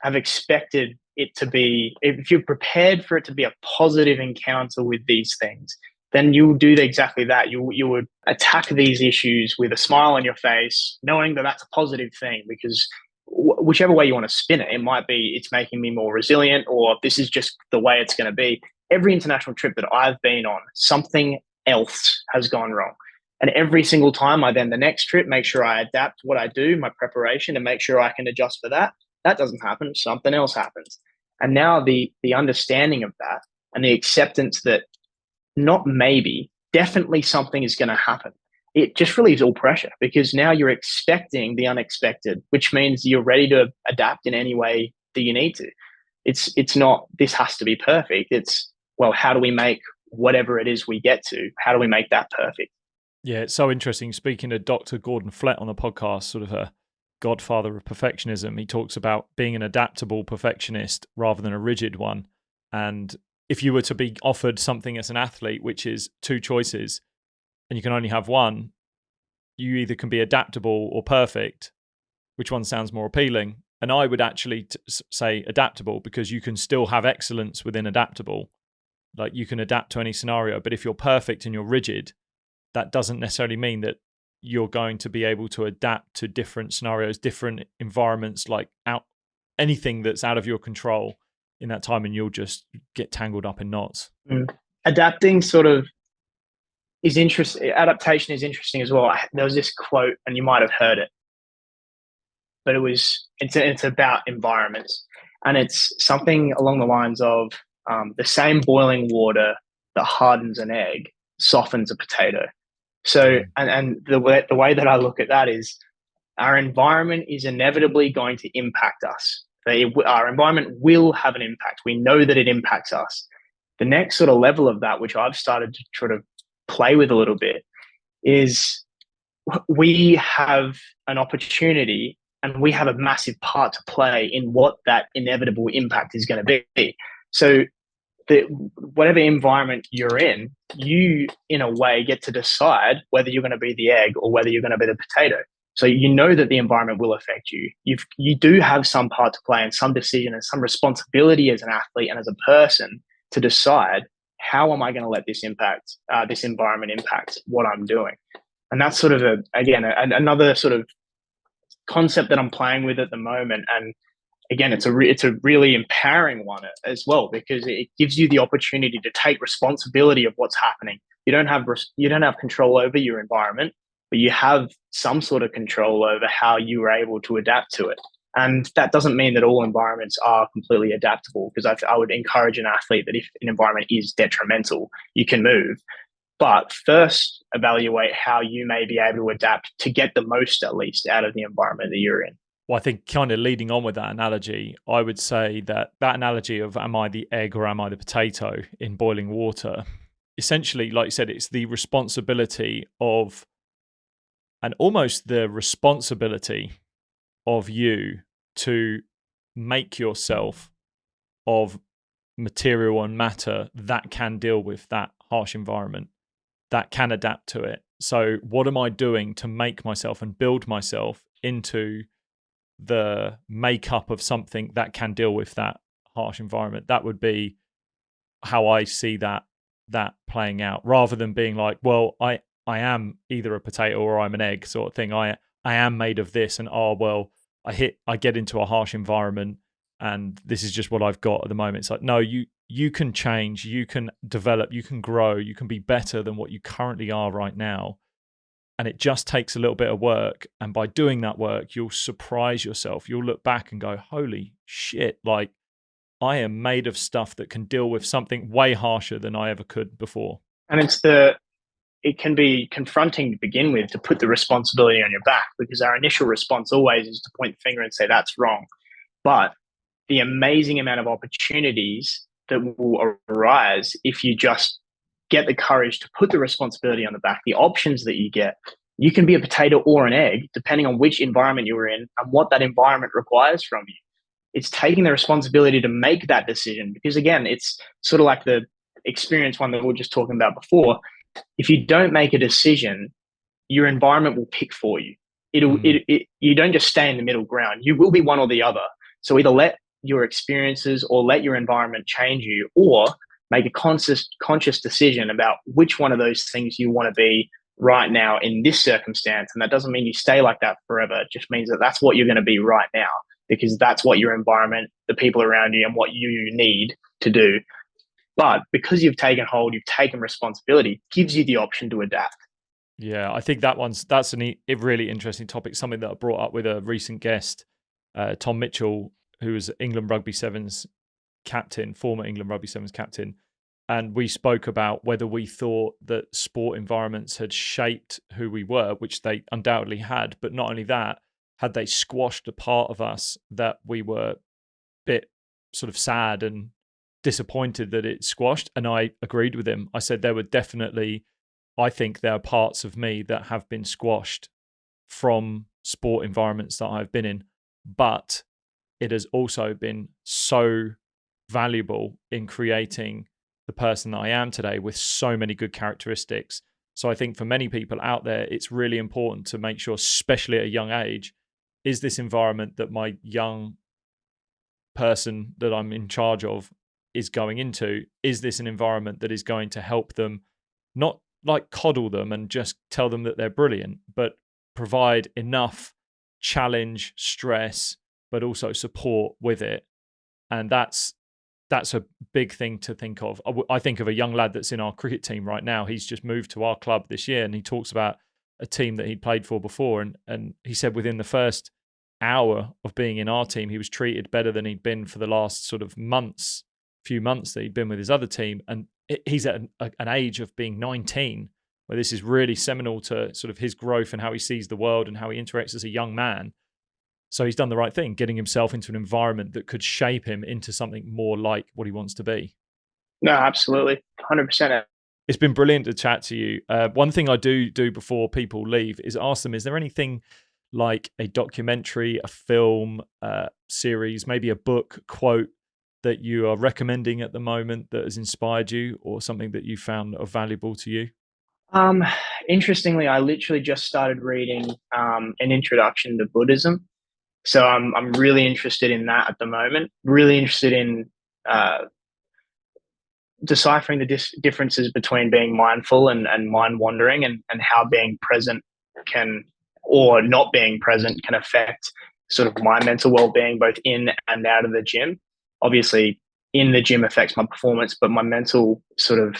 have expected it to be, if you're prepared for it to be a positive encounter with these things, then you'll do exactly that. You would attack these issues with a smile on your face, knowing that that's a positive thing, because whichever way you want to spin it, it might be it's making me more resilient, or this is just the way it's going to be. Every international trip that I've been on, something else has gone wrong. And every single time the next trip, make sure I adapt what I do, my preparation, and make sure I can adjust for that. That doesn't happen, something else happens. And now the understanding of that, and the acceptance that not maybe, definitely something is going to happen, it just relieves all pressure, because now you're expecting the unexpected, which means you're ready to adapt in any way that you need to. It's not, this has to be perfect. It's, well, how do we make whatever it is we get to, how do we make that perfect? Yeah, it's so interesting. Speaking to Dr. Gordon Flett on the podcast, sort of a godfather of perfectionism, he talks about being an adaptable perfectionist rather than a rigid one. And if you were to be offered something as an athlete, which is two choices, and you can only have one, you either can be adaptable or perfect. Which one sounds more appealing? And I would actually say adaptable, because you can still have excellence within adaptable. Like, you can adapt to any scenario. But if you're perfect and you're rigid, that doesn't necessarily mean that you're going to be able to adapt to different scenarios, different environments, like anything that's out of your control in that time, and you'll just get tangled up in knots. Adapting sort of is interesting. Adaptation is interesting as well. There was this quote, and you might have heard it, but it's about environments, and it's something along the lines of the same boiling water that hardens an egg softens a potato. So, and the way that I look at that is, our environment is inevitably going to impact us. Our environment will have an impact. We know that it impacts us. The next sort of level of that, which I've started to sort of play with a little bit, is we have an opportunity and we have a massive part to play in what that inevitable impact is going to be. So whatever environment you're in, you, in a way, get to decide whether you're going to be the egg or whether you're going to be the potato. So you know that the environment will affect you. You do have some part to play and some decision and some responsibility as an athlete and as a person to decide, how am I going to let this environment impact what I'm doing? And that's sort of another sort of concept that I'm playing with at the moment. And again, it's a really empowering one as well, because it gives you the opportunity to take responsibility of what's happening. You don't have control over your environment, but you have some sort of control over how you are able to adapt to it. And that doesn't mean that all environments are completely adaptable, because I would encourage an athlete that if an environment is detrimental, you can move. But first, evaluate how you may be able to adapt to get the most, at least, out of the environment that you're in. Well, I think kind of leading on with that analogy, I would say that analogy of, am I the egg or am I the potato in boiling water? Essentially, like you said, it's the responsibility of, and almost the responsibility of you to make yourself of material and matter that can deal with that harsh environment, that can adapt to it. So what am I doing to make myself and build myself into the makeup of something that can deal with that harsh environment? That would be how I see that playing out, rather than being like, well, I am either a potato or I'm an egg sort of thing. I am made of this, and I get into a harsh environment and this is just what I've got at the moment. It's like, no, you can change, you can develop, you can grow, you can be better than what you currently are right now. and it just takes a little bit of work. And by doing that work, you'll surprise yourself. You'll look back and go, holy shit, like I am made of stuff that can deal with something way harsher than I ever could before. And it can be confronting to begin with, to put the responsibility on your back, because our initial response always is to point the finger and say that's wrong. But the amazing amount of opportunities that will arise if you just get the courage to put the responsibility on the back, the options that you get. You can be a potato or an egg, depending on which environment you were in and what that environment requires from you. It's taking the responsibility to make that decision, because again, it's sort of like the experience one that we were just talking about before. If you don't make a decision, your environment will pick for you. You don't just stay in the middle ground. You will be one or the other. So either let your experiences or let your environment change you, or make a conscious decision about which one of those things you want to be right now in this circumstance. And that doesn't mean you stay like that forever. It just means that that's what you're going to be right now, because that's what your environment, the people around you, and what you need to do. But because you've taken hold, you've taken responsibility, gives you the option to adapt. Yeah, I think that's a really interesting topic, something that I brought up with a recent guest, Tom Mitchell, who was England Rugby Sevens captain, former England Rugby Sevens captain. And we spoke about whether we thought that sport environments had shaped who we were, which they undoubtedly had. But not only that, had they squashed a part of us that we were a bit sort of sad and disappointed that it squashed. And I agreed with him. I said I think there are parts of me that have been squashed from sport environments that I've been in, but it has also been so valuable in creating the person that I am today with so many good characteristics. So I think for many people out there, it's really important to make sure, especially at a young age, is this environment that my young person that I'm in charge of is going into, is this an environment that is going to help them, not like coddle them and just tell them that they're brilliant, but provide enough challenge, stress, but also support with it. And that's a big thing to think of. I think of a young lad that's in our cricket team right now. He's just moved to our club this year, and he talks about a team that he'd played for before. And he said within the first hour of being in our team, he was treated better than he'd been for the last sort of few months that he'd been with his other team. And he's at an age of being 19, where this is really seminal to sort of his growth and how he sees the world and how he interacts as a young man. So he's done the right thing, getting himself into an environment that could shape him into something more like what he wants to be. No, absolutely. 100%. It's been brilliant to chat to you. One thing I do before people leave is ask them, is there anything like a documentary, a film, series, maybe a book, quote that you are recommending at the moment that has inspired you, or something that you found valuable to you? Interestingly, I literally just started reading an introduction to Buddhism. So I'm really interested in that at the moment. Really interested in deciphering the differences between being mindful and mind wandering, and how being present can, or not being present, can affect sort of my mental well-being, both in and out of the gym. Obviously, in the gym affects my performance, but my mental sort of,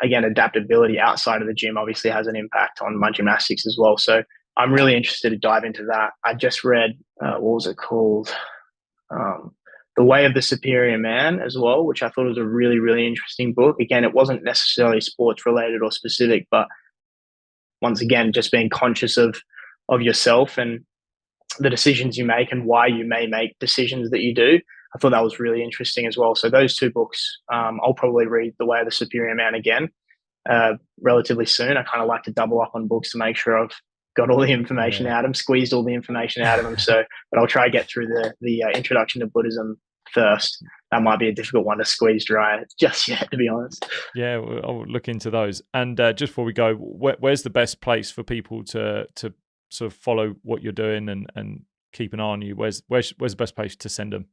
again, adaptability outside of the gym obviously has an impact on my gymnastics as well. So I'm really interested to dive into that. I just read, what was it called? The Way of the Superior Man as well, which I thought was a really, really interesting book. Again, it wasn't necessarily sports related or specific, but once again, just being conscious of yourself and the decisions you make and why you may make decisions that you do. I thought that was really interesting as well. So those two books, I'll probably read The Way of the Superior Man again relatively soon. I kind of like to double up on books to make sure I've got all the information out of them, squeezed all the information out of them. So, but I'll try to get through the introduction to Buddhism first. That might be a difficult one to squeeze dry just yet, to be honest. Yeah, I'll look into those. And just before we go, where's the best place for people to sort of follow what you're doing and keep an eye on you? Where's the best place to send them?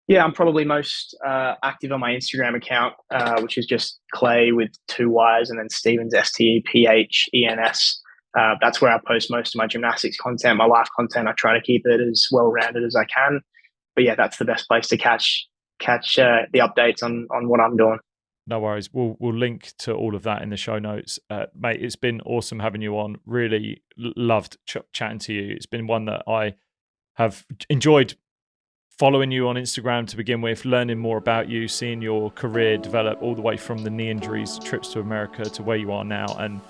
Yeah, I'm probably most active on my Instagram account, which is just Clay with 2 Y's and then Stevens, STEPHENS. That's where I post most of my gymnastics content, my life content. I try to keep it as well-rounded as I can. But yeah, that's the best place to catch the updates on what I'm doing. No worries. We'll link to all of that in the show notes. Mate, it's been awesome having you on. Really loved chatting to you. It's been one that I have enjoyed following you on Instagram to begin with, learning more about you, seeing your career develop all the way from the knee injuries, trips to America to where you are now. And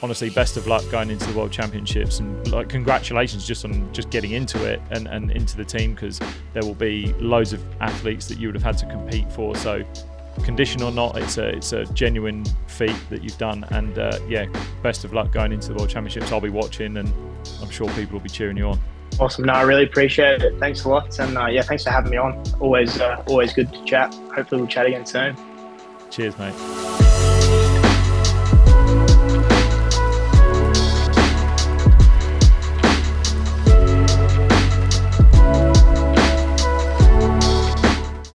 honestly, best of luck going into the World Championships, and like congratulations just on just getting into it and into the team, because there will be loads of athletes that you would have had to compete for. So condition or not, it's a genuine feat that you've done. And yeah, best of luck going into the World Championships. I'll be watching, and I'm sure people will be cheering you on. Awesome. No, I really appreciate it. Thanks a lot. And yeah, thanks for having me on. Always good to chat. Hopefully we'll chat again soon. Cheers, mate.